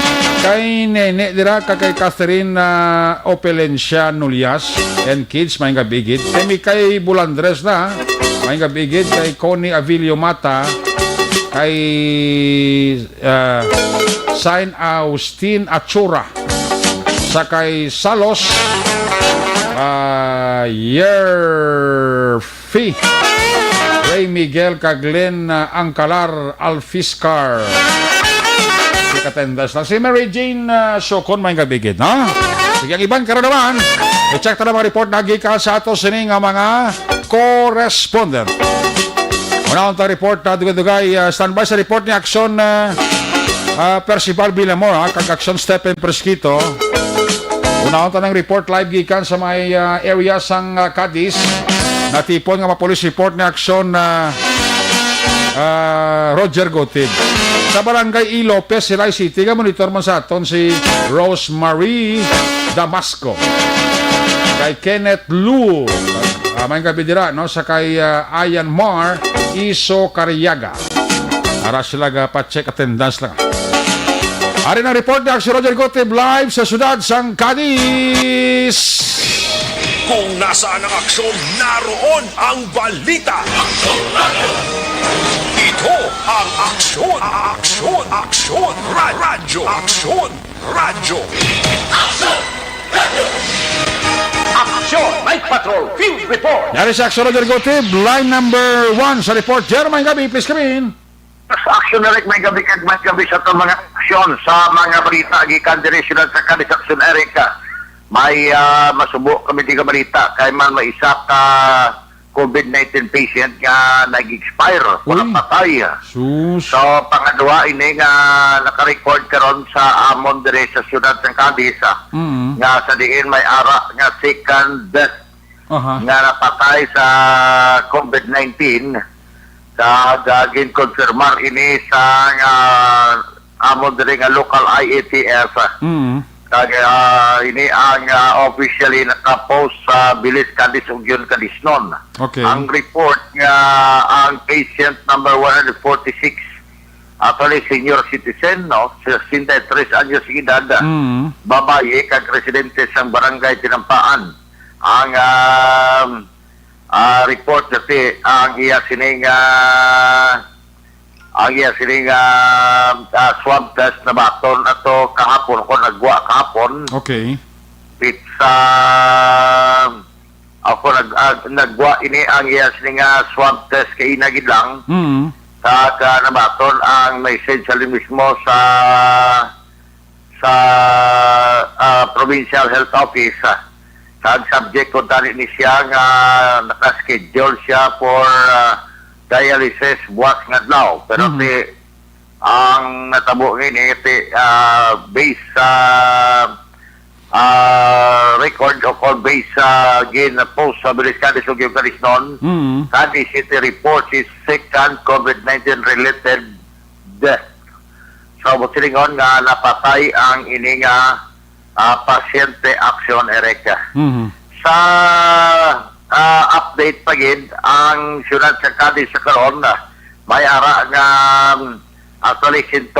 Kay Nene dira kay Catherine Opelencia Nulias and kids may gabigid. Kay Bulandres na may gabigid. Kay Connie Avilio Mata, kay Sain Austin Achura, sa kay Salos Yerfi, Ray Miguel Kaglen Angkalar Alfiscar. Katendas lang. Si Mary Jane Sokon may gabigid, no? Sige, ang ibang karanaman, i-check na mga report na gikan sa ato sining nga mga correspondent. Una ang report na dugay standby sa report ni Action Percival Villamor, kag Action Stephen Presquito. Una ang report live gikan sa may area sang Cadiz. Natipon nga police report ni Action Roger Gotid. Sa Barangay E. Lopez, Silay City, monitor mo sa aton si Rosemary Damasco. Kay Kenneth Lu, may gabi dira, no? Sa kay Ayan Mar Iso Cariaga. Ara sila pa-check attendance lang. Ari na report ni Action Roger Gotib live sa syudad sang Cadiz. Kung nasaan ang aksyon, naroon ang balita. Ito ang aksyon, radyo. Action Night Patrol Field Report. Yari sa Action Roger Gotib, line number 1 sa report. Jeremy Gabi, please come in. Sa aksyon na rin may gabi sa itong mga aksyon sa mga balita gikan direksyon sa Cadiz Action Erica. May masubo kami di ka balita kay man may isa ka COVID-19 patient nga nag-expire, walang patay. Sus. So pangadwa ini nga naka-record karon sa amon dire sa syudad ng Cadiz nga sa diin may ara nga second death nga napatay sa COVID-19 sa gin-confirmar ini sa amon dire nga local IATF. Ini ang officially nakapost sa Bilis Cadiz Ugyon Cadiznon. Okay. Ang report nga ang patient number 146 actually senior citizen, no? 63 anyos edad. Babae kag residente sa barangay Tinampaan. Ang report kasi ang iya sining swab test na baton ato kahapon ko nagwa kahapon. Okay. Pizza ako nagwa ini ang yes nga swab test kay inagid lang. Sa nabaton ang message sa mismo sa provincial health office. Sa subject ko tani ni siya nga naka-schedule siya for dialysis buwas nga adlaw. Pero ang natabo ngayon based sa record o call base sa post sa Bilis Cadiz o Giugalis noon. Cadiz City report is second COVID-19 related death. So, busilingon nga napatay ang ininga pasyente Action Ereka. Sa update pagid ang syudad sa Cadiz sa karon may ara nga actually 146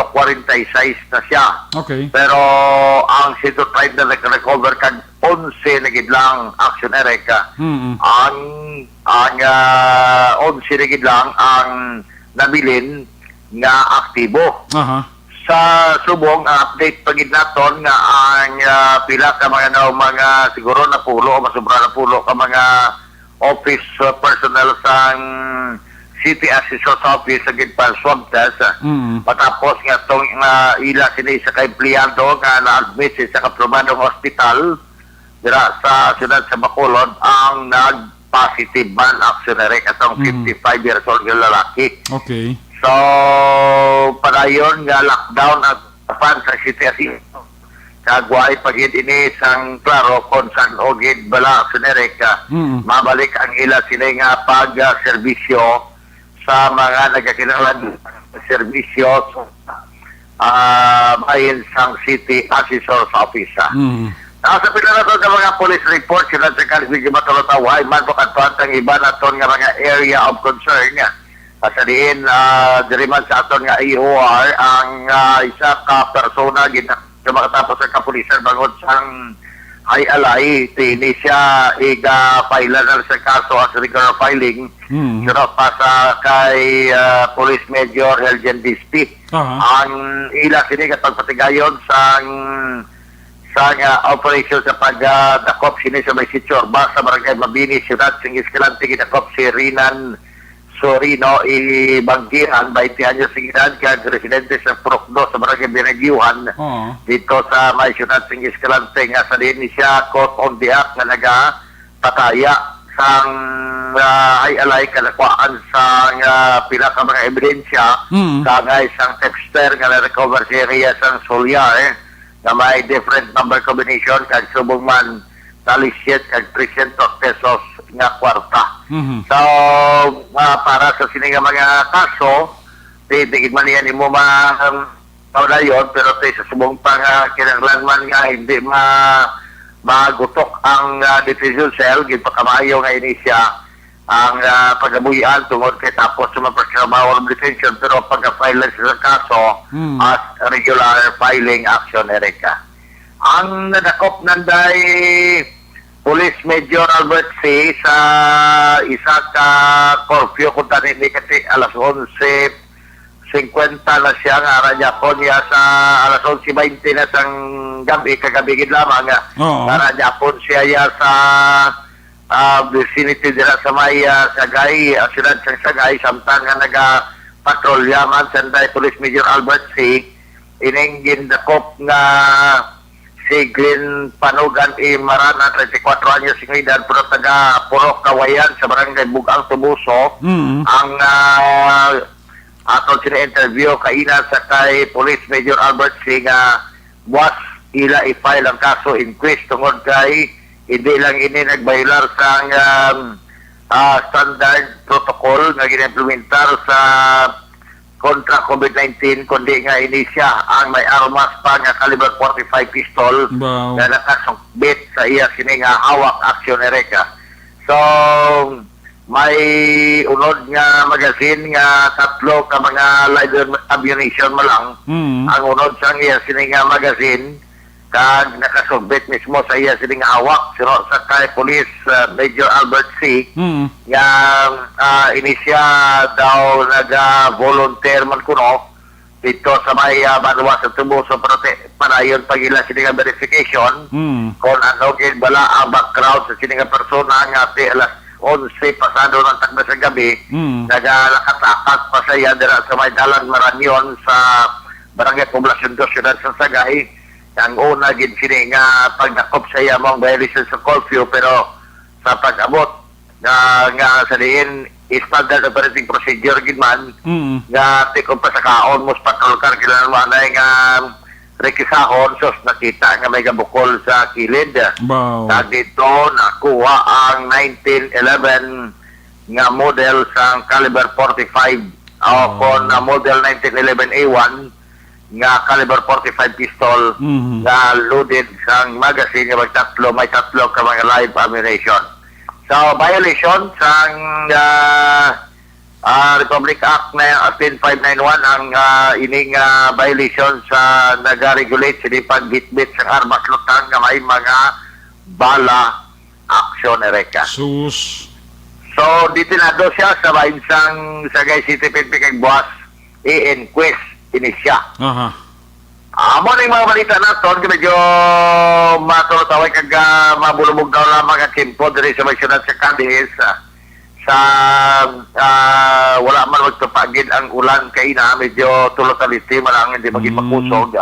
na siya. Okay. Pero ang 105 na nag-recover kag 11 na gidlang Action Ereka. Ang 11 na gidlang ang nabilin nga aktibo. Sa subong update pagid naton nga ang pila ka mga siguro na pulo o masubra na pulo ka mga office personnel sang City Assessor's Office sa gitpang swab test. Matapos nga itong ila sini sa ka-empleyado nga na-admit sa Kapromanong Hospital dira sa syudad sa Bacolod ang nag-positive man Action Ereka atong 55 years old nga lalaki. Okay. So, padayon nga lockdown at pan sa City Assessor's kagway pagid ini sang klaro kon san ogid bala Action Ereka mabalik ang ila sila nga pag-serbisyo sa mga nagkakinahanglan serbisyo bayan sang City Assessor's Office. Sa pila na ito ng mga police report, sila sa California matulotaway, man po katuan ang iba na ito nga mga area of concern nga. Kasaliin, diriman sa aton nga EOR, ang isa ka persona makatapos sa kapulisan bangod sang ay alay, tini siya iga-file na sa kaso as regular filing pero pa sa kay Police Major Helgen Dispi. Ang ila sini katagpatigayon sang operation sa pagdakop sini sa may Sichorba sa Barangay Mabini, Siyudad Sing Escalante, gidakop si Rinan Sorino Banggihan, 20 anyos singidan kag residente sa Procdo sa Barangay Binagyuhan dito sa may Siyudad Sing Escalante nga sa din siya caught on the act nga nagapataya sang ay alay kalakwaan sa pila ka mga ebidensya kagay sang texter nga na-recover si Rhea sang Solyar na may different number combination kag subong man talisyet kag 300 pesos nga kwarta. So, para sa sininga mga kaso, tigid man yan mo yun, pero sa subong pang kinanglanman nga hindi magutok ang detention cell, gipakamayo nga ini siya ang pagabuhian tungod kay tapos sa mapagkamawa ng detention, pero pagka-file sa kaso as regular filing Action Ereka. Ang nadakop nanday Police Major Albert C. sa isa ka curfew kung tanin kasi alas 11:50 na siya nga Ranyapon niya sa alas 11:20 na sang gabi kagabigid lamang nga Ranyapon siya ya sa vicinity dira sa may Sagay, syudad sang Sagay samtang nga naga-patrolya man sanday Police Major Albert C. ining gindakop nga si Glenn Panugan Marana, 34 anyos ng edad, pero taga Purok Kawayan sa Barangay Bugang Tubuso. Ang ato sina-interview kaina sa kay Police Major Albert C. nga was ila i-file ang kaso inquest tungod kay hindi lang ini nagbaylar sa standard protocol nga ginimplementar sa kontra COVID-19 kundi nga ini siya ang may armas pa nga caliber 45 pistol na nakasukbit sa iya sini nga hawak Action Ereka. So may unod nga magazine nga tatlo ka mga live ammunition mo lang ang unod sa iya sini nga magazine kag nakasukbit mismo sa iya sini nga hawak sino sa kay Police Major Albert C. nga inisya daw naga-volunteer man kuno dito sa may Banwa sa Tubuso para yun pag ilang sini nga verification kung ano gid bala ang background sa sini nga persona nga alas 11 pasado ng takda sa gabi nagalakatakat pa sa iya dira sa may Dalan Maranyon sa Barangay Poblasyon 2 Siyudad sa Sagay. Ang una gid sini nga pagdakop sa iya mong violation sa curfew pero sa pag-abot nga sa diin standard operating procedure gid man nga tikon pa sa kaon mos patrol car kailangan manay nga rekisahon, sos nakita nga may gabukol sa kilid. Wow. Sa dito, nakuha ang 1911 nga model sa caliber 45 o kon na model 1911 nga caliber 45 pistol nga loaded sa magazine nga may tatlo ka mga live ammunition. So, violation sa Republic Act na 10591 ang ining violation sa nag-regulate sa pag-bitbit sa armas lutang nga may mga bala aksyon ereka. Sus. So, ditinado siya sa bainsang Sagay City PNP kay Buwas i-inquest ini siya. Aha. Amo na yung mga balita naton, medyo matulotaway kag mabulubog daw lamang ang kimpo diri sa may syudad sa Cadiz. Sa wala man magtupagid ang ulan kay na medyo tulotaliti man ang hindi magipakusog.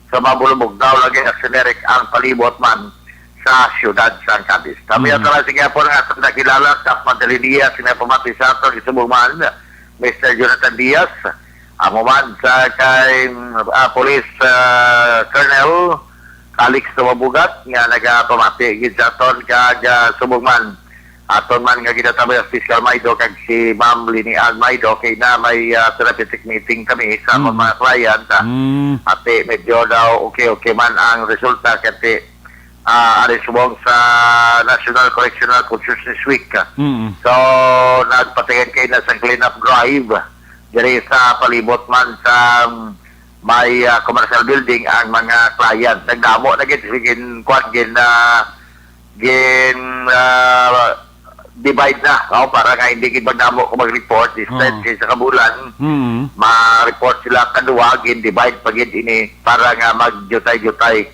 So mabulubog daw lagi aksyonerik ang palibot man sa syudad sa Cadiz. Kami ang tala sige po nga atong nakilala sa Madali Diaz, sinapamati sa ato isumuman, Mr. Jonathan Diaz, amuman sa kay Police Colonel Calix Tumabugat nga nagapamati gid sa aton kag sumugman aton man nga ginatabay ang Fiscal Maido kag si Ma'am Linian Maido kay na may therapeutic meeting kami sa mga client. Ate medyo daw okay man ang resulta kasi arisubong sa National Correctional Consciousness Week. So, nagpatingin kayo na sa clean-up drive diri sa palibot man sa may commercial building ang mga client. Nagdamo na gin divide na para nga hindi gid magdamo ko mag-report instead sa kabulan ma-report sila kaduwa gin divide pagid ini para nga magjutay-jutay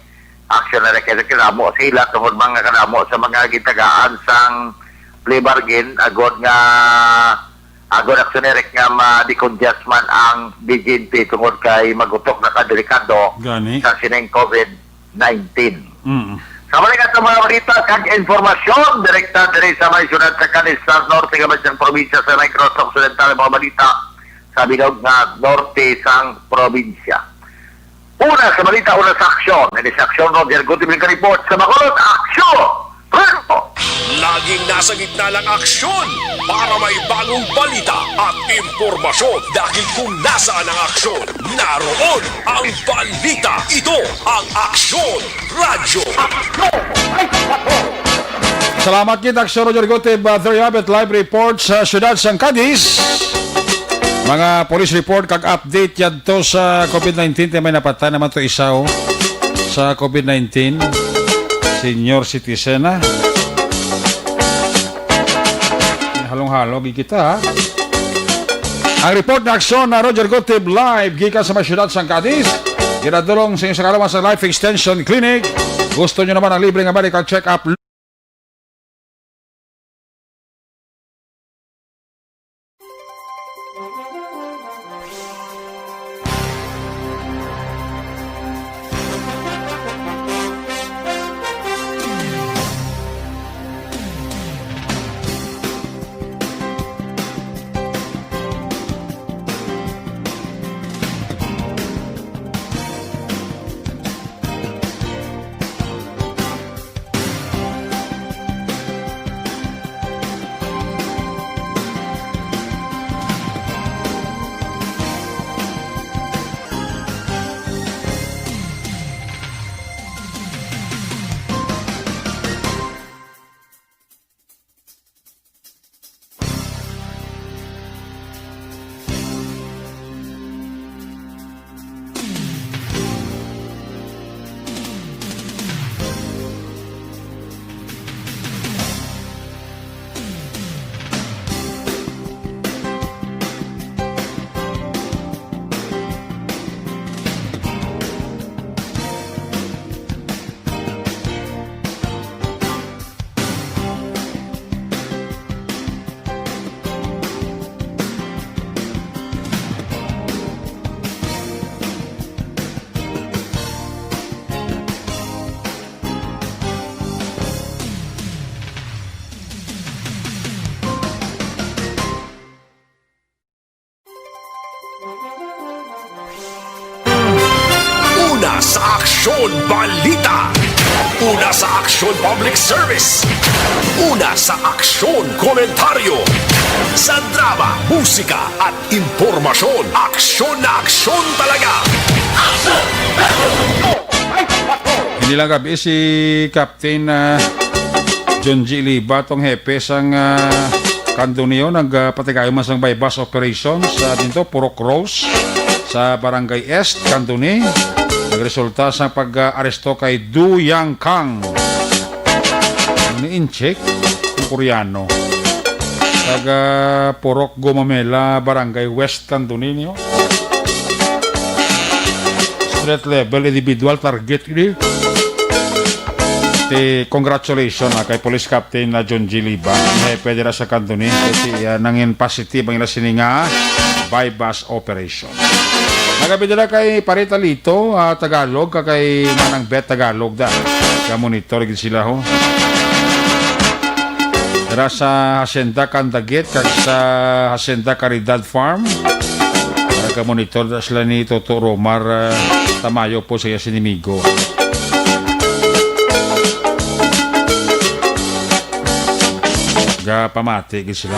action na kaya kinamo sila tungod mga kanamo sa mga gitagaan sang plea bargain agod aksyonerik nga ma-decongest man ang BGNP tungod kay magutok na kadelikado sa sineng COVID-19. Sa balikat sa mga balita kag informasyon direkta diri sa may syudad sa Cadiz sa norte nga basyang probinsya sa Negros Occidental mga balita sa bilog nga norte sang probinsya. Una sa balita, una sa aksyon. Hindi sa aksyon, Roger Gutibling report sa Bacolod, aksyon! Pero! Laging nasa gitna ng aksyon para may bagong balita at impormasyon. Dahil kung nasaan ang aksyon, naroon ang balita. Ito ang Aksyon Radyo. Salamat kita, Aksyon Roger Gutib, live report sa syudad sang Cadiz. Mga police report kag update yan to sa COVID-19. May napatay naman to isaw sa COVID-19. Senior citizen na. Halong-halo kita ha. Ang report na aksyon na Roger Gutib live gikan sa syudad sang Cadiz. Ginadulong sa inyo sa kalaman sa Life Extension Clinic. Gusto nyo naman ang libre nga medical check-up. Una sa Aksyon Balita. Una sa Aksyon Public Service. Una sa Aksyon Komentaryo. Sa drama, musika at impormasyon. Aksyon na aksyon talaga. Hindi lang gabi si Captain John G. Liba, tong hepe sang kanduniyo, nagpatigayo man sang bypass operations sa dito, Purok Rose, sa Barangay Est, Kanduni. Nagresulta sa pag-aresto kay Du Yang Kang. Ni-incheck ang Koreano. Taga Purok Gumamela, Barangay West, Kanduni niyo. Street level, individual target ini. Congratulations kay Police Captain na John G. Liba. Pwede na sa Kanduni kasi nangin positive ang ilasini nga bypass operation. Nagabi na kay Parita Lito, Tagalog, kay Manang Bet Tagalog da. Ka-monitor sila ho. Dara sa Hacienda Candagit, kag sa Hacienda Caridad Farm. Ka-monitor da sila ni Toto Romar Tamayo po sa Sinimigo. Pamati sila.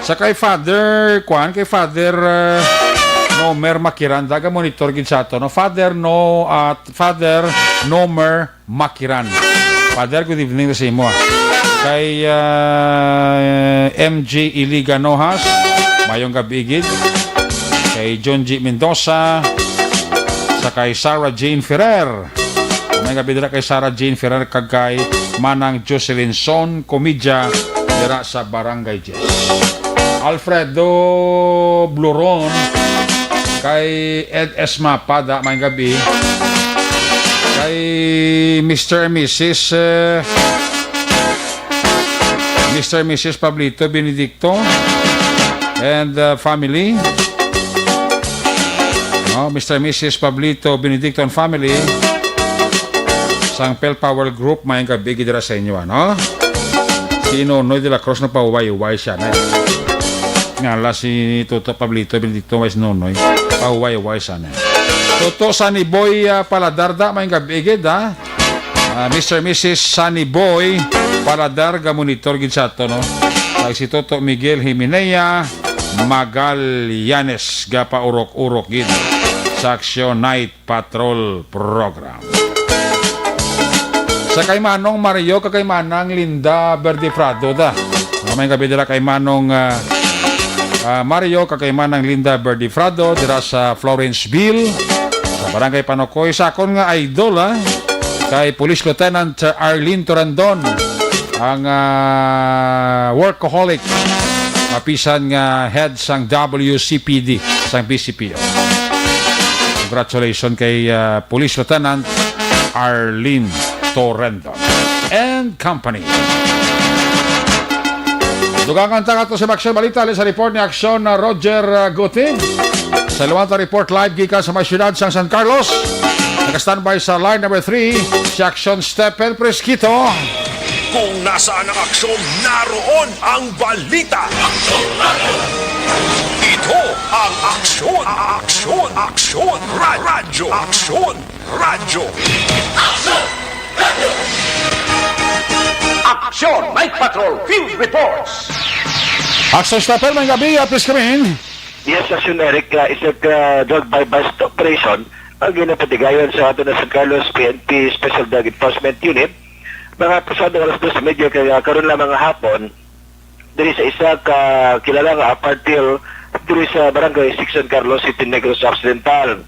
Sa kay Father Kwan, kay Father Nomer Makiran, daga monitor gid sa to, no? Father Nomer Makiran. Father, good evening sa imo. Kay MG Iliga Nohas, mayong gabi gid. Kay John G. Mendoza, sa kay Sarah Jane Ferrer. May gabi dira kay Sarah Jane Ferrer, kag kay Manang Jocelyn Son Comidja dira sa Barangay Jess. Alfredo Bluron, kay Ed Esmapada, may gabi. Kay Mr. and Mrs. Pablito Benedicto and family. Mr. and Mrs. Pablito Benedicto and family. Sang Pel Power Group, may gabi dira sa inyo, ano? Si Nonoy de la Cruz na pahuway-huway siya. Ngala si Toto Pablito Benedicto Wais Nonoy, pahuway-huway siya na. Toto Sunny Boy Paladarda, may gabigid ha. Mr. and Mrs. Sunny Boy Paladar, gamonitor gid sa to, no? Kag si Toto Miguel Jimenea Magallanes, gapa urok-urok gid sa Action Night Patrol Program. Sa kay Manong Mario, kay Manang Linda Berdifrado da. May gabi dira kay Manong Mario, kay Manang Linda Berdifrado dira sa Florenceville, sa Barangay Panokoy. Sa akon nga idol kay Police Lieutenant Arlene Torandon, ang workaholic, mapisan nga head sang WCPD, sang BCPO. Congratulations kay Police Lieutenant Arlene Torrendon and Company. Dugangan ta kato sa Aksyon Balita sa report ni Aksyon na Roger Guti. Sa Luwanta Report live gikan sa may siyudad sang San Carlos. Naka-standby sa line number 3 si Aksyon Stephen Presquito. Kung nasaan ang aksyon, naroon ang balita. Ito ang aksyon, aksyon, radyo, aksyon, radyo. Aksyon Night Patrol Field Reports. Aksyon Stephen, may gabi, please come in. Yes, Aksyon Eric, isang drug bypass operation ang ginapatigayon sa ato na San Carlos PNP Special Drug Enforcement Unit. Mga pasado alas 2 medyo kaya karon lang mga hapon diri sa isa ka kilala nga apartil diri sa Barangay 6 San Carlos City, Negros Occidental.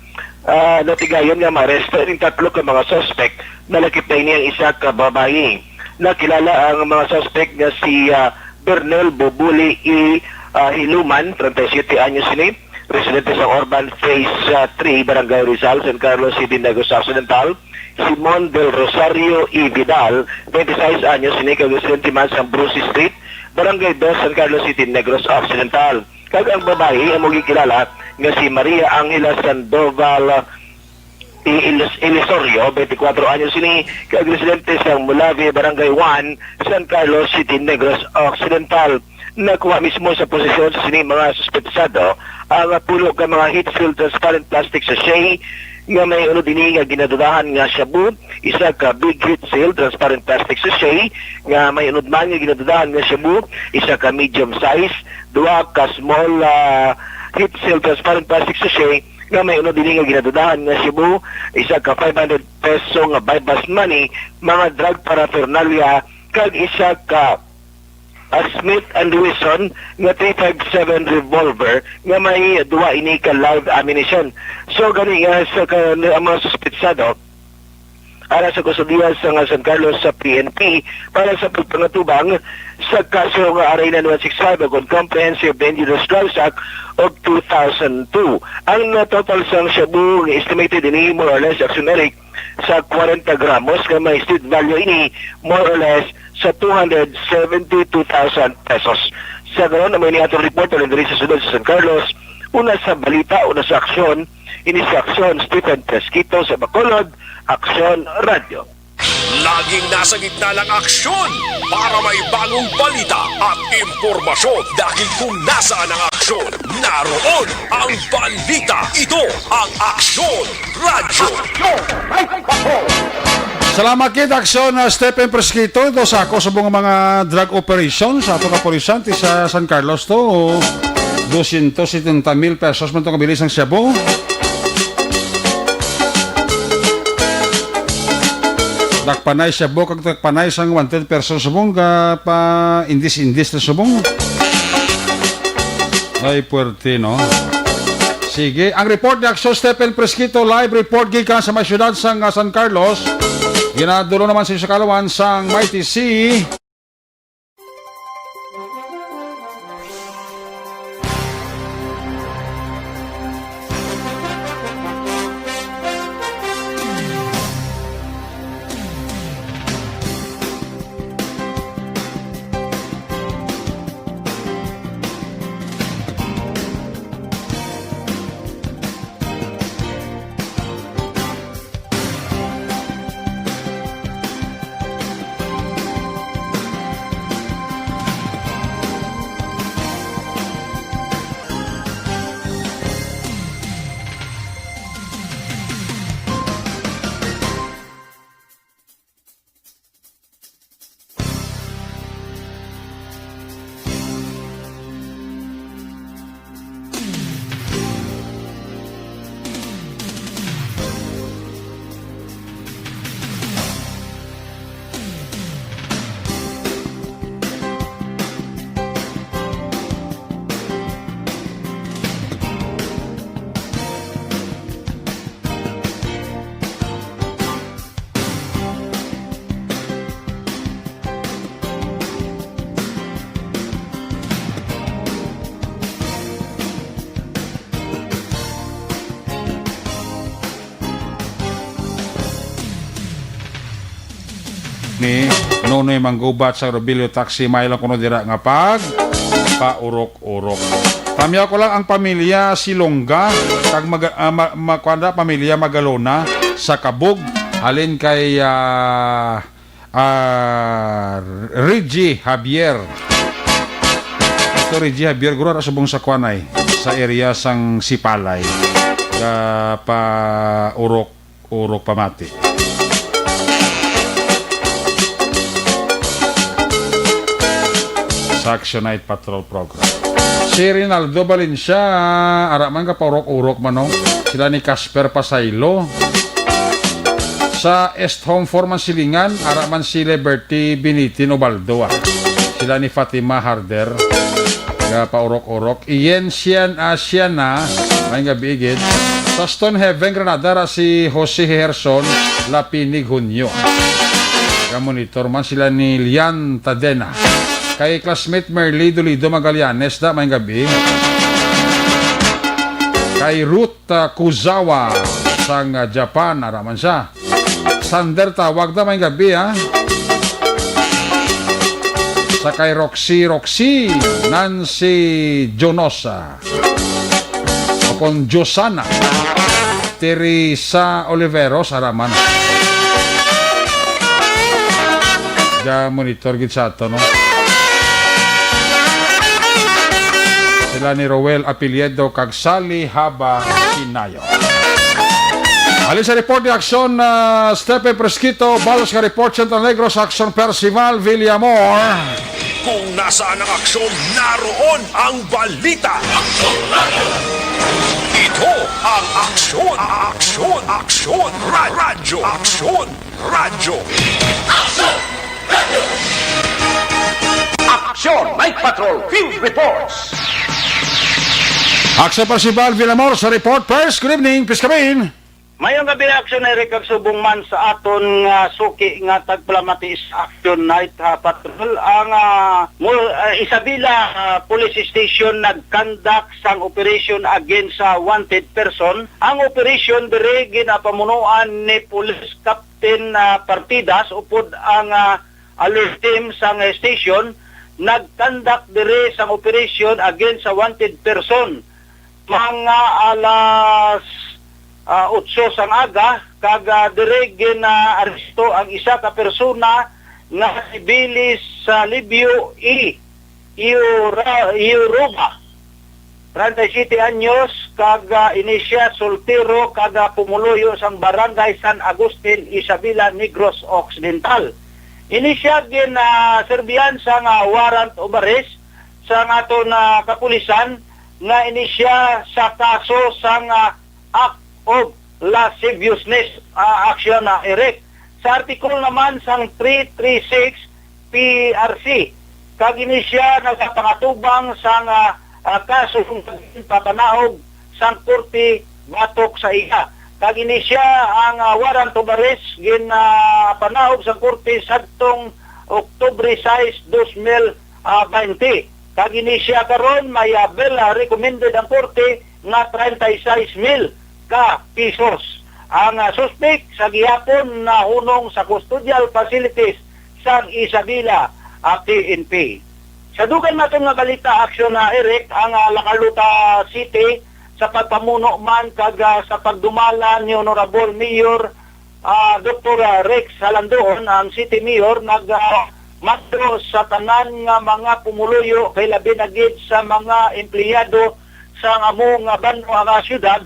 Natigayon nga ma-arresto ng 3 ka mga suspect na lakip na iniyang isa ka babae. Nakilala ang mga suspect nga si Bernel Bobuli Hiluman, 37 anyos ini, residente sa Urban Phase 3, Barangay Rizal, San Carlos City, Negros Occidental. Simon Del Rosario E. Vidal, 26 anyos, ini residente man sa Bruce Street, Barangay 2, San Carlos City, Negros Occidental. Kag ang babae ang magkikilala nga si Maria Angela Sandoval Elisorio, 24 anyos ini, kag residente sa Mulave, Barangay 1, San Carlos City, Negros Occidental. nakuha mismo sa posisyon sa sining mga suspetsado ang pulo ka mga heat-filled transparent plastic sachet nga may uno din nga ginadudahan nga shabu, isa ka big heat-sealed transparent plastic sachet nga may unod man nga ginadudahan nga shabu, isa ka medium size, duha ka small heat-sealed transparent plastic sachet nga may uno din nga ginadudahan nga shabu, isa ka 500 peso nga bypass money, mga drug paraphernalia, kag isa ka Smith & Wesson nga 357 revolver nga may duwa ini ka live ammunition. So gani nga sa ang mga suspetsado ara sa kusudian sa San Carlos sa PNP para sa pagpangatubang sa kaso nga Aray 165 ug Comprehensive Dangerous Drugs Act of 2002. Ang total sang shabu estimated ini more or less axioneric sa 40 gramos nga may street value ini more or less sa 272,000 pesos. Sa ganoon, may niatong reporter ng sa Sudod sa San Carlos, una sa balita, una sa aksyon, ini sa aksyon Stephen Pesquito sa Bacolod, Aksyon Radio. Laging nasa gitna ng aksyon para may bagong balita at impormasyon dahil kung nasaan ang aksyon, naroon ang balita. Ito ang Aksyon Radio. Salamat kid aksyon na Stephen Pesquito ito sa ako sa mga drug operations sa ato kapulisan sa San Carlos to 270,000 pesos man itong kabilis ng shabu. Dakpanay shabu kag dakpanay sang 100 pesos subong ka pa indis na subong. Ay puwerte no. Sige, ang report ni aksyon Stephen Pesquito live report gikan sa may syudad sang San Carlos. Ginadulo naman sa Kalawan sang Mighty Sea. Ni Nonoy Manggubat sa Robilio Taxi Milo kuno dira nga pag paurok-urok. Tamya ko lang ang pamilya Silongga kag pamilya Magalona sa Kabug halin kay Reggie Javier. Ito Reggie Javier guro ra subong sa Kwanay sa area sang Sipalay. Pa urok pamati. Sa Action Night Patrol Program. Si Rinaldo Valencia, araman ka paurok-urok manong. Sila ni Casper Pasaylo. Sa Est Home Foreman Silingan, araman si Liberty Binitin Obaldo. Sila ni Fatima Harder. Kaya paurok-urok. Iyen Siana, may gabi igid. Sa Stone Heaven, Granada, si Jose Herson Lapinig Hunyo. Kaya monitor man sila ni Lian Tadena. Kay classmate Merly Dolido Magallanes da may gabi. Kay Ruth Kuzawa sang Japan araman siya. Sander Tawag da may gabi ha. Sa kay Roxy Nancy Jonosa. O kon Josana Teresa Oliveros araman. Ja monitor gid sa ato no. Sila ni Roel Apiliedo kag Sally Haba Sinayo. Alin sa report ni Aksyon Stepe Presquito, balos ka report Central Negros, Aksyon Percival Villamor. Kung nasaan ang aksyon, naroon ang balita. Ito ang aksyon, radyo, radyo. Action Night Patrol Field Reports. Aksyon Percival Villamor sa report. First, good evening, please come in. Mayong gabi aksyon na subong man sa aton nga suki nga tagplamati sa Action Night Patrol. Ang Isabela Police Station nag-conduct sang operation against sa wanted person. Ang operation dire ginapamunuan ni Police Captain Partidas upod ang alert team sang station. Nag-conduct dire sang operation against sa wanted person. Mga alas 8 sang aga kag dire gina-aresto ang isa ka persona nga sibilis sa Libyo Iuroba 37 anyos kag inisya soltero kag pumuluyo sang barangay San Agustin, Isabela, Negros Occidental. Inisya serbihan sang warrant of arrest sa aton kapulisan nga inisya sa kaso sang act of lasciviousness action na erect. Sa article naman sang 336 PRC kag inisya nagpangatubang sang kaso kung papanaog sang korte batok sa iya. Kag inisya ang warrant of arrest panahog sa korte sadtong Oktubre 6, 2020. Kag inisya karon may bail recommended ang korte nga 36,000 ka pesos. Ang suspect sa gihapon na hunong sa custodial facilities sa Isabela PNP. Sa dugan natin nga balita aksyon na Eric, ang Lakaluta City sa pagpamuno man kag sa pagdumala ni Honorable Mayor Dr. Rex Halandoon, ang City Mayor matro sa tanan nga mga pumuluyo kay labi na gid sa mga empleyado sa among banwa nga syudad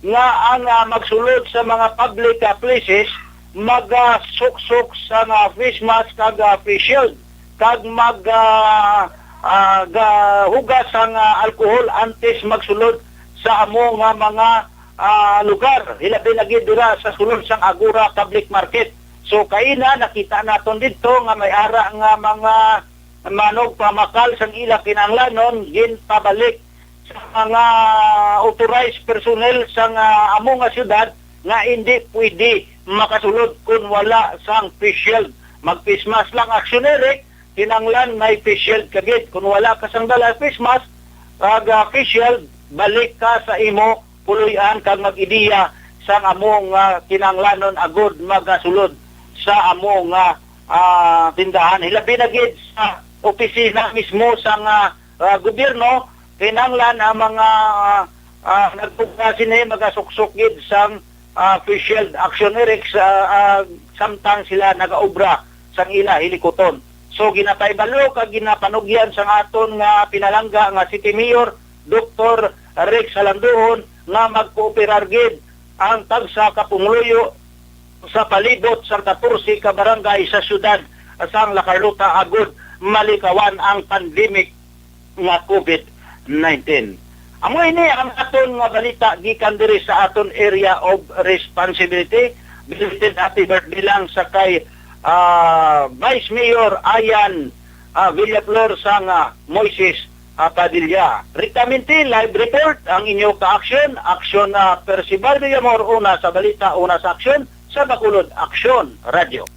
nga ang magsulod sa mga public places magsuksok sa face mask kag face shield kag hugas ang alcohol antes magsulod sa among mga lugar hilabi lagi dira sa sulod sang Agora Public Market. So kaina nakita naton didto nga may ara nga mga manog pamakal sang ila kinahanglanon ginpabalik sa mga authorized personnel sa among nga syudad nga hindi pwede makasulod kung wala sang face shield. Mag-face mask lang aksyonerik, kinanglan may face shield kagid. Kung wala ka sang dala face mask, face shield, balik ka sa imo, puluyan kag mag-ideya sa among kinanglanon agod magasulod sa among tindahan. Hilabi na gid sa opisina mismo sa gobyerno, kinanglan ang mga nagpugkasin magasuksok gid sang face shield aksyonerik samtang sila nagaobra sang ila hilikoton. So ginapay-balo kag ginapanugyan sang aton nga pinalangga nga City Mayor Dr. Rex Halandoon nga magkooperar gid ang tagsa kapumuluyo sa palibot sa 14 ka barangay sa syudad sang La Carlota agud malikawan ang pandemic nga COVID-19. Amo ini ang aton nga balita gikan diri sa aton area of responsibility. Belated happy birthday lang sa kay Vice Mayor Ayan Villaflor sang Moises Padilla. Rictaminti live report ang inyo ka-action. Aksyon na Percival Villamor una sa balita, una sa aksyon sa Bacolod Aksyon Radio.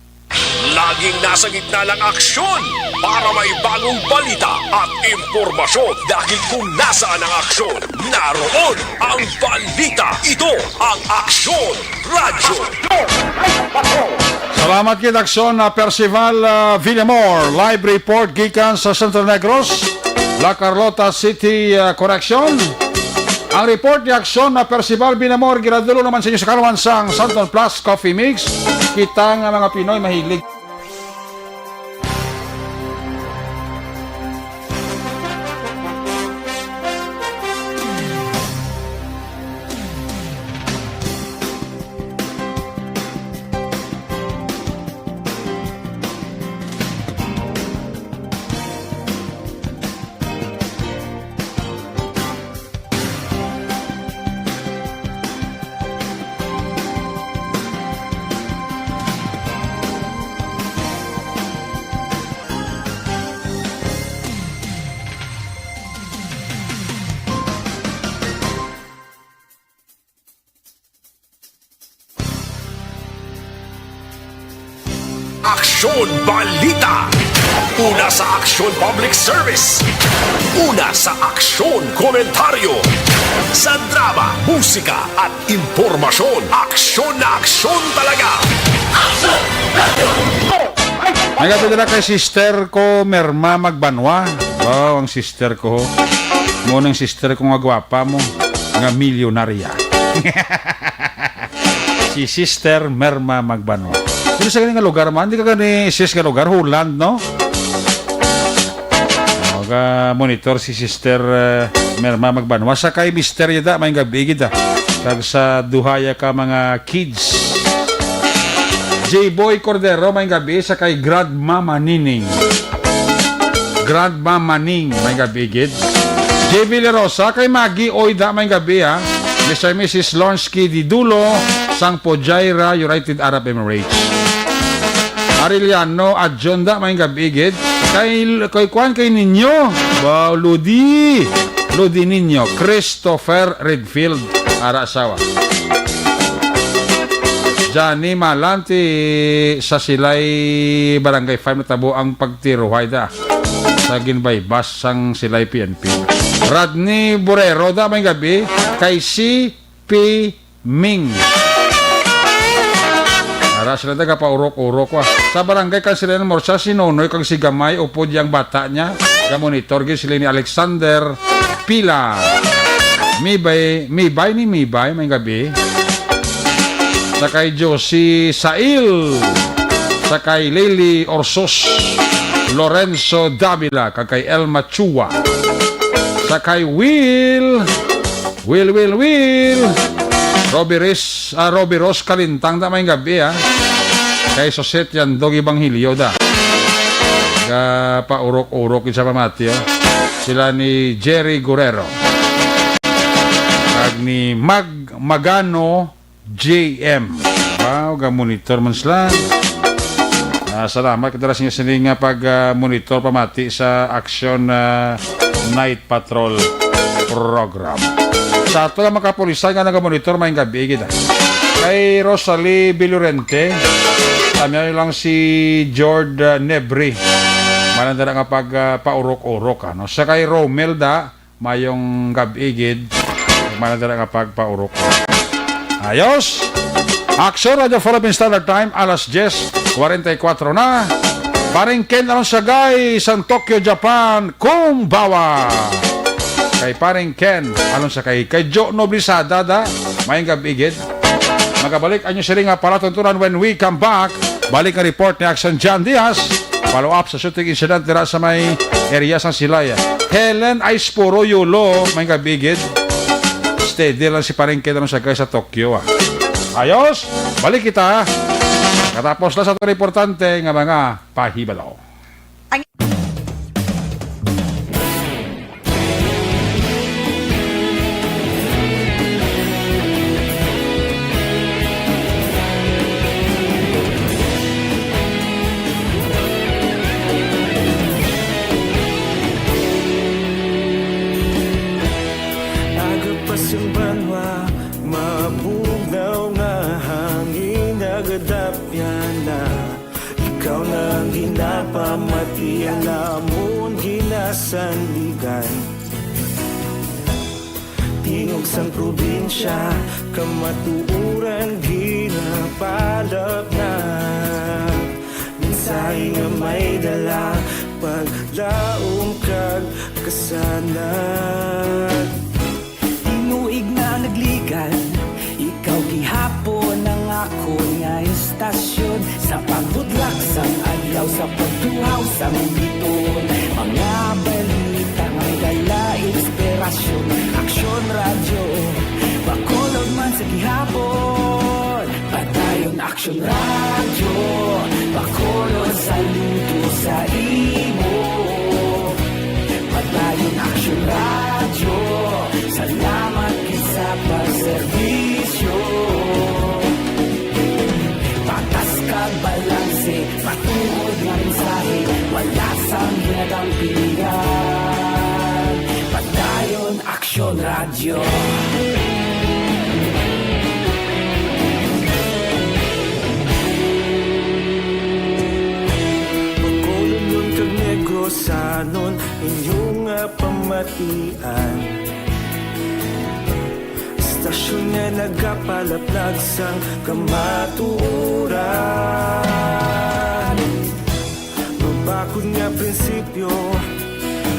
Laging nasa gitna ng aksyon para may bagong balita at impormasyon dahil kung nasaan ang aksyon, naroon ang balita. Ito ang Aksyon Radio. Salamat kid Aksyon na Percival Villamor. Live report gikan sa Central Negros, La Carlota City Correction. Ang report ni Aksyon na Percival Villamor giradulo naman sa inyo sa Kalawansang Santon Plus Coffee Mix. Kita nga mga Pinoy mahilig Aksyon Balita. Una sa Aksyon Public Service. Una sa Aksyon Komentaryo. Sa drama, musika at impormasyon. Aksyon na aksyon talaga. May kapit na kay sister ko, Merma Magbanwa. Wow, ang sister ko. Munang sister ko nga gwapa mo. Nga milyonarya. Si Sister Merma Magbanwa. Pero sa ganyan nga lugar man, hindi ka gani sis nga lugar, Holland, no? Monitor si Sister Merma Magbanwa. Sa kay Mister Yada, may gabigid kag sa duhaya ka mga kids. J-Boy Cordero, may gabi. Sa kay Grandmama Nining. Grandmama Ning, may gabigid. J.B. Lerosa, kay Maggie Oida, may gabi Mr. Mrs. Lonsky Didulo, Sangpo Jaira, United Arab Emirates. Ariliano Adjonda, may gabigid. Kay Kwan, kay Ninyo. Wow, Ludi Ninyo. Christopher Redfield, ara asawa. Johnny Malanti, sa Silay Barangay 5 na tabo ang pagtiruhay sa ginbay bus sang Silay PNP. Rodney Borero, may gabi. Kay C.P. Ming. Ara sila paurok-urok sa barangay kan sila ng Morsa, si Nonoy kang si Gamay, upod yung bata niya. Gamonitor sila ni Alexander Pila. Mibay, may gabi. Sa kay Josie Sail. Sa kay Lily Orsos. Lorenzo Davila, kay Elma Chua. Sa kay Will. Robbie Ross Kalintang, may gabi kay Soset yan, Dog Ibanghilio paurok-urok isa pamati sila ni Jerry Guerrero kag ni Magano JM. Wow, monitor man sila. Salamat kadalas niyo sa nga pag-monitor pamati sa Action Night Patrol program. Sa ito lang makapulisan nga nag-monitor may gabi kay Rosalie Bilurente, kami lang si George Nebri, mananda nga paurok-urok no? Sa kay Romelda mayong gabi mananda nga paurok. Ayos! Action Radio Philippine Standard Time, alas 10:44 na. Paring Ken along sagay sa Tokyo, Japan, kumbawa. Kay paring Ken along sagay kay Joe Noblisada mayong gabigid. Magabalik ang yung siring para tuntunan when we come back. Balik ang report ni Action John Diaz. Follow up sa shooting incident dira sa may area sa Silaya. Helen Aispuro Yulo mayong gabigid. Steady lang si paring Ken along sagay sa Tokyo Ayos, balik kita. Katapos na sa ito importante nga mga pahibalaw. Pamati ang amon ginasandigan Tingog sang probinsya kamatuuran ginapalap na Minsay nga may dala paglaom kag kasanat Inuig na nagligan ikaw gihapon ang ako nga istasyon Sa pagbudlak sang adlaw sa pagtuhaw sa biton Mga balita nga dala inspirasyon Aksyon radyo Bakolog man sa gihapon Padayon Aksyon radyo Bakolog sa luto sa imo Padayon Aksyon radyo Salamat sa pagserbisyo Patas kag balanse Patuod nga mensahe Wala sang ginadang pilihan Padayon Aksyon Radio palaplag sang kamatuoran. Mabakod nga prinsipyo,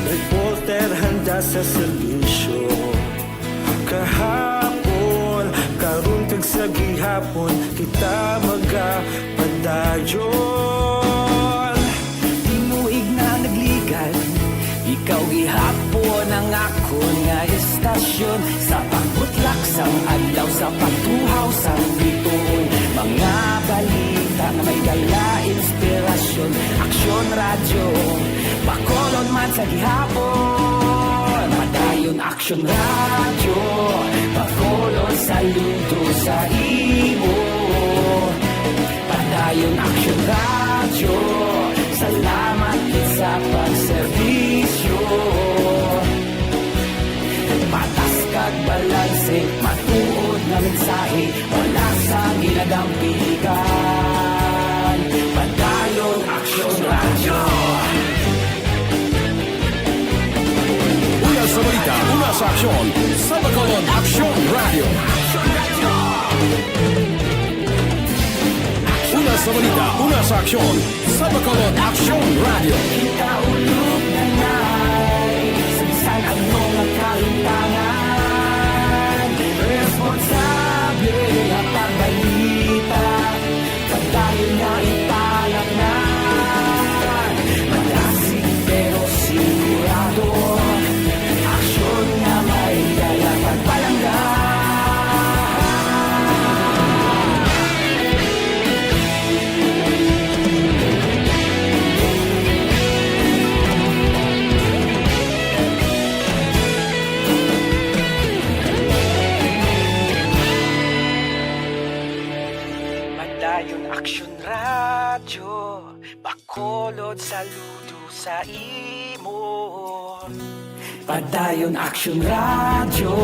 reporter handa sa serbisyo. Kahapon, karun kag sa gihapon, kita magapadayon. Tinuig na nagligal, ikaw gihapon ang akon nga estasyon. Sa pagbutlak sang adlaw, sa pagtuhaw sang bituon, mga balita na may dala inspirasyon. Aksyon radyo, Bacolod man sa gihapon. Padayon Aksyon radyo, Bacolod saludo sa imo. Padayon Aksyon radyo, salamat sa pagserbisyo. Patas kag balanse, matuod na mensahe, wala sa ginadampigan. Padayon Aksyon radyo. Una sa balita, una sa aksyon, sa Bacolod Aksyon Radio. Una sa balita, una sa aksyon, sa Bacolod Aksyon Radio. Kaulog na na'y sabisan ang mga kalintangan. Responsable ang pagbalita, pagdayon na ipalang na. Malasig pero sigurado, aksyon na may dala pagpalanggan. Padayon Aksyon radyo, Bacolod saludo sa imo. Padayon Aksyon radyo,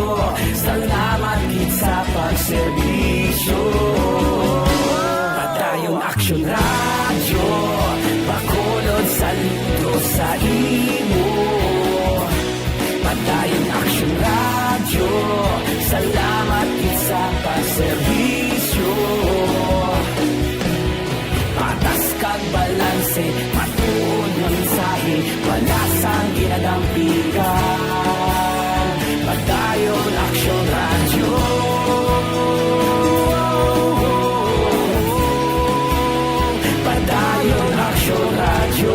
salamat gid sa pagserbisyo. Padayon Aksyon radyo, Bacolod saludo sa imo. Padayon Aksyon radyo, salamat gid sa pagserbisyo. Patas kag balanse, matuod na mensahe, wala sang ginadampigan. Padayon Aksyon radyo. Padayon Aksyon radyo.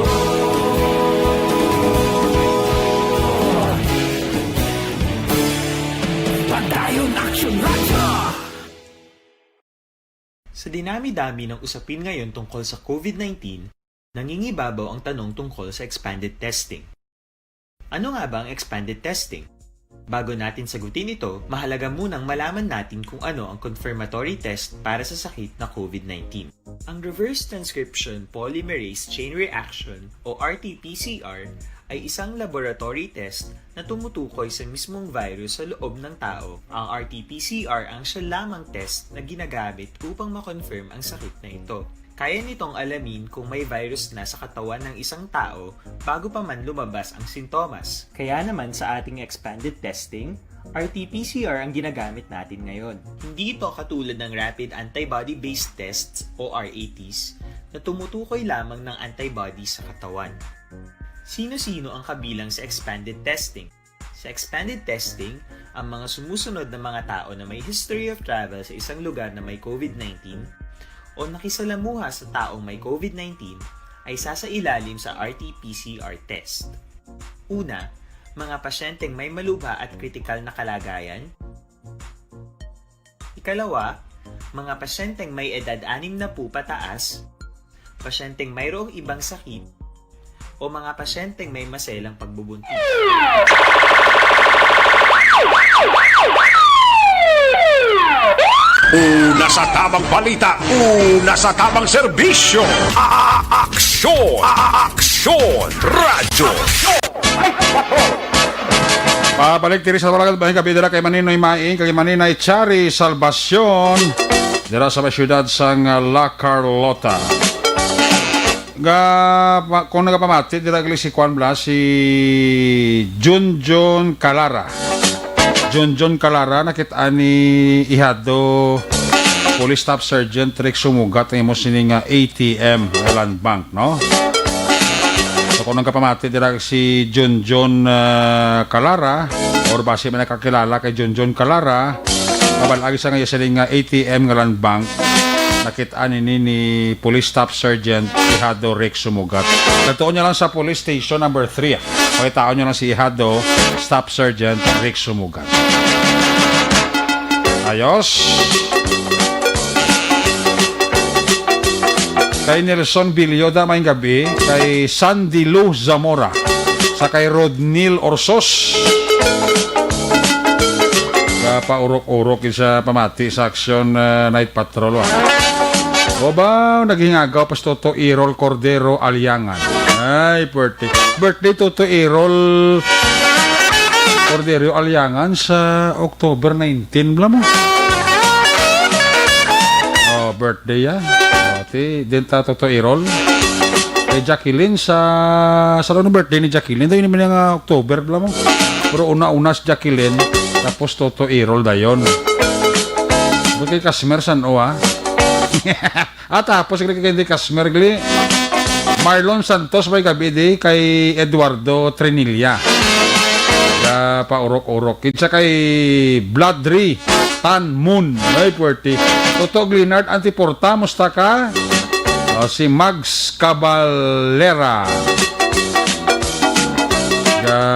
Padayon Aksyon radyo. Sa dinami-dami ng usapin ngayon tungkol sa COVID-19, nangingibabaw ang tanong tungkol sa expanded testing. Ano nga ba ang expanded testing? Bago natin sagutin ito, mahalaga munang malaman natin kung ano ang confirmatory test para sa sakit na COVID-19. Ang reverse transcription polymerase chain reaction o RT-PCR ay isang laboratory test na tumutukoy sa mismong virus sa loob ng tao. Ang RT-PCR ang siya lamang test na ginagamit upang makonfirm ang sakit na ito. Kaya nitong alamin kung may virus na sa katawan ng isang tao bago pa man lumabas ang sintomas. Kaya naman sa ating expanded testing, RT-PCR ang ginagamit natin ngayon. Hindi ito katulad ng rapid antibody-based tests o RATs na tumutukoy lamang ng antibodies sa katawan. Sino-sino ang kabilang sa expanded testing? Sa expanded testing, ang mga sumusunod na mga tao na may history of travel sa isang lugar na may COVID-19 o nakisalamuha sa taong may COVID-19 ay sasailalim sa RT-PCR test. Una, mga pasyenteng may malubha at kritikal na kalagayan. Ikalawa, mga pasyenteng may edad 60 pataas, pasyenteng mayroong ibang sakit, o mga pasyenteng may maselang pagbubuntis. Una sa tamang balita, una sa tamang serbisyo. Aksyon! Aksyon! Radyo! Pabalik diri sa Barangay Bahin Kabidira kay Maninoy Maing kay Maninay Chari Salvacion dira sa siyudad sang La Carlota. Kung nagapamati dira gali si Juan Blas si Junjun Calara. John Calara nakita ni ihado Police Staff Sergeant Rex Sumugat ang imo sining ATM Land Bank, no? So kung nang kapamati dira si John Calara or base man nakakilala kay John Calara, kabalagi sa ngayon sining ATM Land Bank nakita ni Police Staff Sergeant ihado Rex Sumugat. Nagtuon niya lang sa Police Station number 3. Pakitaon niya lang si ihado Staff Sergeant Rex Sumugat. Ayos. Kay Nelson Bilyoda may gabi, kay Sandy Lou Zamora, sa kay Rodnil Orsos. Paurok-urok sa pamati sa aksyon night patrol. O ba, naging agaw pas Toto Irol Cordero Aliangan. Ay, birthday Toto Irol Cordero Aliangan sa October 19 bla mo. Oh, birthday yan. Din ta Toto Irol kay Jacqueline sa salon ng birthday ni Jacqueline daw yun naman yung October bla mo, pero una si Jacqueline tapos Toto Irol dayon kay Kasmer san o at tapos kay Kasmer gali Marlon Santos may gabi di kay Eduardo Trinilla paurok-urok kinsa kay Bloodry Tan Moon ay puwerti Toto Glinard Antiporta musta ka? Si Mags Caballera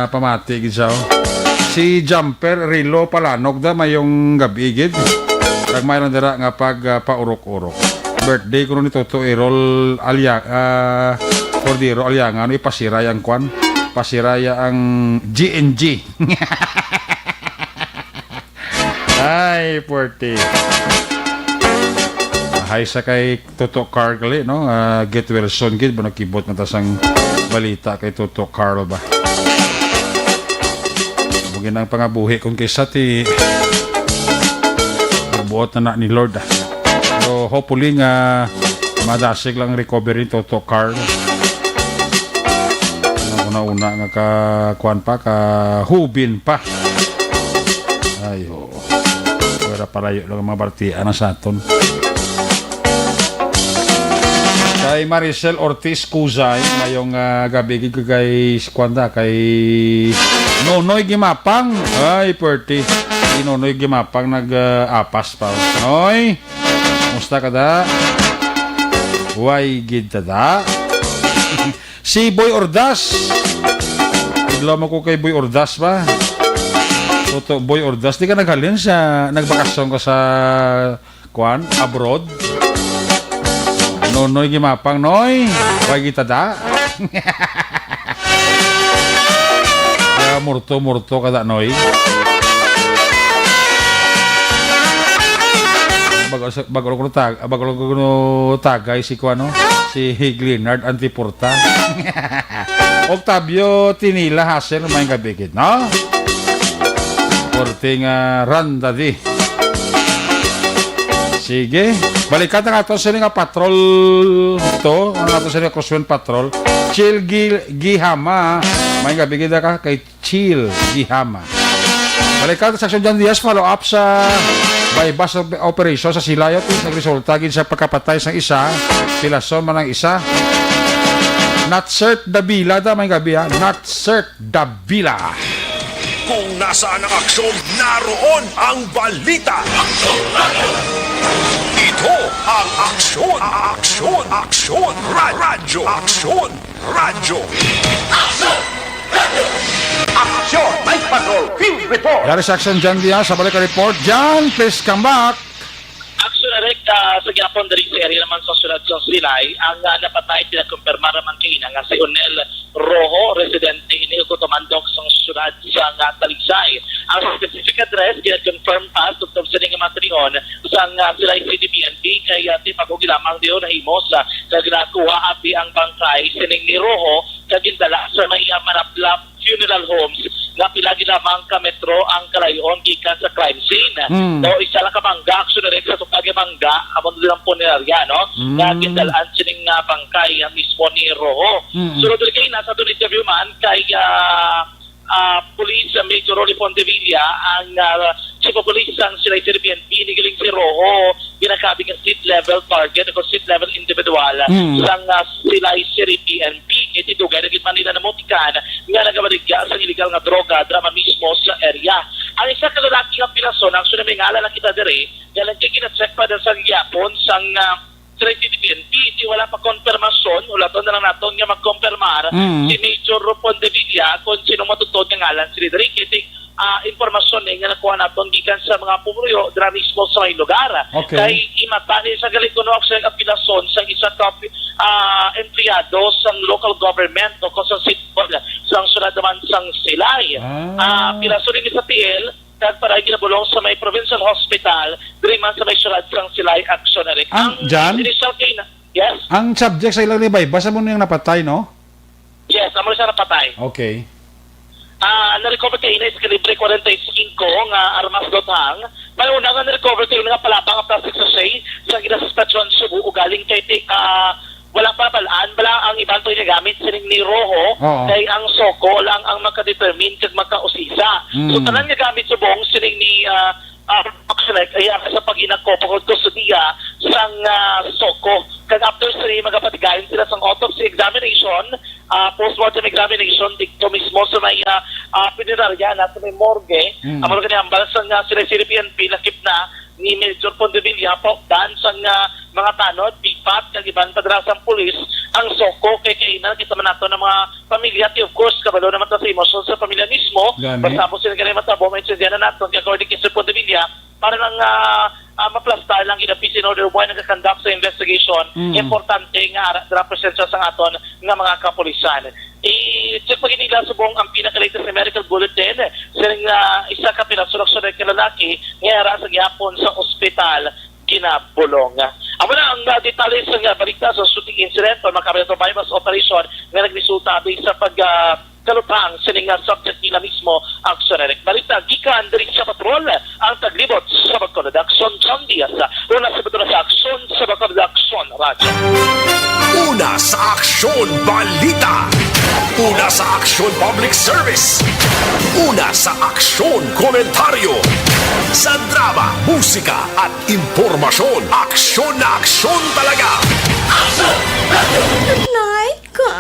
pamati gid si Jumper Rilo Palanog da mayong gabi gid kag mayroon dira nga pag paurok-urok birthday kuno ni Toto Irol Cordero Aliangan ipasiraya ang kwan pasiraya ang GNG. Ay, puwerte. Hay sa kay Toto Carl gali, no? Get well soon, gid ba nakibot na tasang balita kay Toto Carl ba? Mugin ang pangabuhi kung kaysa ti buot na ni Lord. So, hopefully nga madasig lang recovery ni Toto Carl. Una-una nga kuan pa, hubin pa. Ay, oo. Pwera palayo lang mga bartian na sa aton. Kay Maricel Ortiz Cuzay, mayong gabi kay Squanda, kay Nonoy Gimapang. Ay, perti. Si Nonoy Gimapang nag-apas pa. Noy, musta ka da? Huwag gid da? Si Boy Ordas. Idlaw mo ko kay Boy Ordas ba? Toto Boy Ordas, di ka naghalin sa nagbakasyon ka sa kuan abroad? Nonoy Gimapang, Noy. Huwag kita da. Murto ka da, Noy. Bago ko tagay si kuano, si Glinard Antiporta. Octavio Tinila Hasen may gabigit, no? Porting Randa di. Sige, balikan na ato sa nga patrol to, ang ato sa nga Crosswind Patrol. Chill Gihama, may gabigit ka kay Chill Gihama. Balikan sa Action John Diaz, follow up sa bypass operation sa Silayot. Nagresulta gid sa pagkapatay sa isa, pilason man ang isa. Natsert Davila da may gabi ha. Natsert Davila. Kung nasaan ang aksyon, naroon ang balita. Ito ang aksyon, radyo. Aksyon, radyo. Action! Night Patrol Field Report! Yari sa Action John Diaz, sa balik report. John, please come back. Action direct sa gyapon diri sa area naman sa sulod sa Silay ang napatay pinakumpirma man kay nga si Onel Rojo, residente ni Cotomandok sa sulod sa Talisay. Ang specific address gina-confirm pa tungkol sa nga matriyon sa Silay City PNP kay ati pagugilamang diyo nahimo sa ginatuwa api ang bangkay sining ni Rojo kagindala sa may Manaplap Funeral Homes nga pilagi lamang ka metro ang kalayon gikan sa crime scene. No, isa lang ka bangga action direct sa tupagi bangga amon lang punerarya, no? Nga gindalaan sining nga bangkay ang mismo ni Rojo. Sunod kay nasa doon interview man kay Police Major Rolly Pontevilla, ang Chief of Police ang sila Sir PNP, nigiling si Rojo, ginakabing ang street level target, o street level individual, sang sila Sir PNP, iti dugay, naging Manila na motikan, nga nagabaligya sa illegal nga droga, drama mismo sa area. Ang isa kalalaki ang pinason, ang sunamay ngala lang kita dire, nga lang kina-check pa dahil sa gyapon, sang sila PNP, di wala pa konfirmasyon, wala to na lang natin nga mag-confirmar si Major Pontevilla kung sino matutod ng ngalan si Ridrick. Iti informasyon nga nakuha natin gikan sa mga pumuyo dra mismo sa may lugar. Okay. Kay imatani sa galikuno sa apilason sa isa ka empleyado sa local government o sa sitbol sa sunod naman sang Silay. Pilason rin sa TL kag para ginabulong sa may provincial hospital diri man sa may syudad sang Silay Actionary. Ang Jan? Yes. Ang subject sa ilang libay, basta mo na yung napatay, no? Yes, amo siya napatay. Okay. Na-recover kayo na is kalibre 45 nga armas dotang. May una nga na-recover kayo nga palabang ang plastic sachet sa ginasuspetsyon Cebu ugaling kay wala pa balaan, wala ang ibang ito gamit sining ni Rojo, kay ang Soko lang ang makadetermine kag makausisa. So tanan nga gamit sa buong sining ni ayan sa paginako pagod ko sa diya sang Soko. Kag after sila magapatigayon sila sang autopsy examination, postmortem examination dito mismo sa may pinirarya na sa may morgue. Ang mga ganyan sang sila PNP lakip na ni Major Pontevilla po dan sang mga tanod, pipat, kag ibang padrasang pulis ang Soko kay kainan kita man nato ng mga pamilya at of course kabalo naman ta sa emosyon sa pamilya mismo. Basta po sila ganyan matabo may tsindihan na nato according kay Sir Pontevilla para lang maplastar lang inapis in order why nagkakandak sa investigation. Importante nga represensya sa aton nga mga kapulisan. I-check pag inila sa buong ang pinaka-latest na medical bulletin silang isa ka pinasuloksyon ng kalalaki nga sa gyapon sa ospital ginabulong. Amo na ang detalye sa balita sa shooting incident o makabalito bypass operation nga nagresulta sa kalupang sining subject nila mismo action. Balita gikan diri sa patrol ang taglibot sa Bacolod-Action John Diaz. Una sa patrol sa action sa Bacolod-Action Radyo. Una sa aksyon balita. Una sa aksyon public service. Una sa aksyon komentaryo. Sa drama, musika at impormasyon. Aksyon na aksyon talaga. Aksyon! Night ka.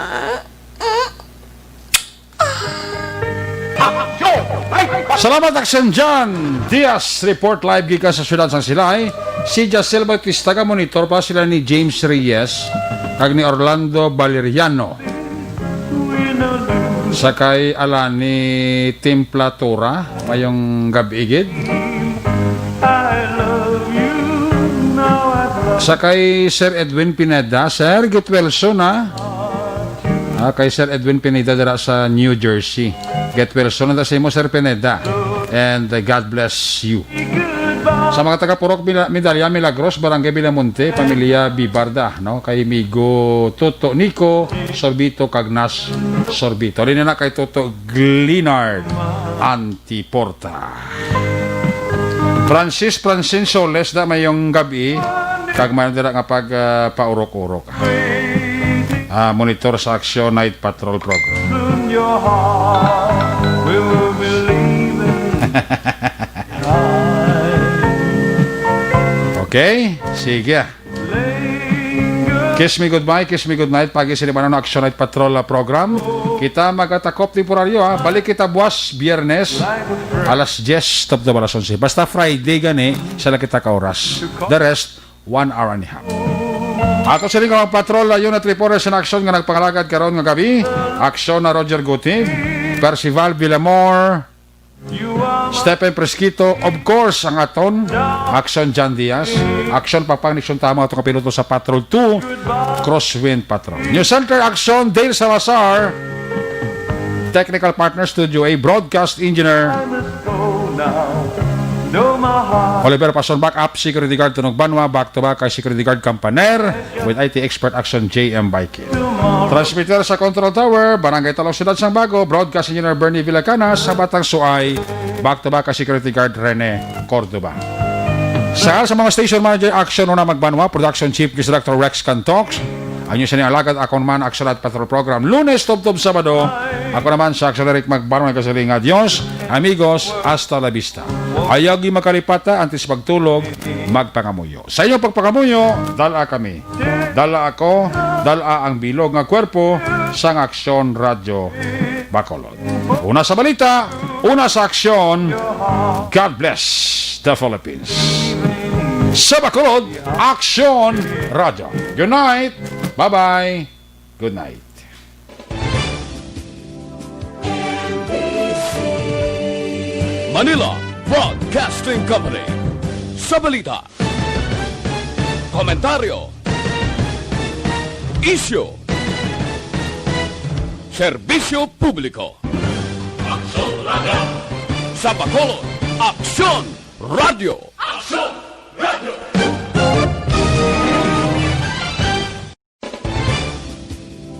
Salamat Action John Diaz. Report live gikan sa syudad sang Silay. Si Jacel Bautista ka monitor pa sila ni James Reyes kag ni Orlando Valeriano. Sakay ala ni Templatura mayong gabigid. Sakay Sir Edwin Pineda, Sir Gitwelso na. Kay Sir Edwin Pineda dira sa New Jersey. Get well soon na sa imo Sir Pineda. And God bless you. Sa mga taga-Purok Medalya Milagros, Barangay Bilamonte, Pamilya Bibarda, no? Kay Migo Toto Nico Sorbito Cagnas Sorbito. Rin na kay Toto Glinard Antiporta. Francis Soles da mayong gabi kag man dira nga pag paurok-urok. Monitor sa Action Night Patrol Program. Okay, sige. Kiss me goodbye, kiss me goodnight. Pagi sa limanon Action Night Patrol program. Kita magatakop temporaryo ha. Balik kita buwas, Biyernes, alas 10, stop na alas 11. Basta Friday gani, sana kita ka oras. The rest, 1 hour and a half. Ato sa rin ang patrol na unit reporters in action nga nagpangalagad karon nga gabi. Aksyon na Roger Guti, Percival Villamor, Stephen Presquito, of course ang aton Action John Diaz, Action Papang Nixon Tama itong kapiloto sa Patrol 2 Crosswind Patrol. New Center Action Dale Salazar, Technical Partner Studio A, Broadcast Engineer Oliver Pason, backup security guard Tunog Banwa, back to back kay security guard Campaner with IT expert Action JM Bike. Transmitter sa Control Tower, Barangay Talong Ciudad Sang Bago, broadcast engineer Bernie Villacanas sa Batang Suay, back to back kay security guard Rene Cordoba. Sa mga station manager Action una Magbanwa, production chief is Dr. Rex Cantox, Anyo sa niyang alagad, ako naman Aksalat Patrol Program. Lunes, Tubtob, Sabado. Ako naman sa Aksalarik Magbarong Kasaling. Adios, amigos, hasta la vista. Ayaw gi makalipata, antes pagtulog, magpangamuyo. Sa inyong pagpangamuyo, dala kami. Dala ako, dala ang bilog nga kwerpo sang Aksyon Radio Bacolod. Una sa balita, una sa aksyon, God bless the Philippines. Sa Bacolod, Aksyon Radio. Good night. Bye-bye. Good night. Manila Broadcasting Company. Sa balita, komentaryo, isyu, serbisyo publiko. Aksyon Radio. Sa Bacolod, Aksyon Radio. Aksyon Radio.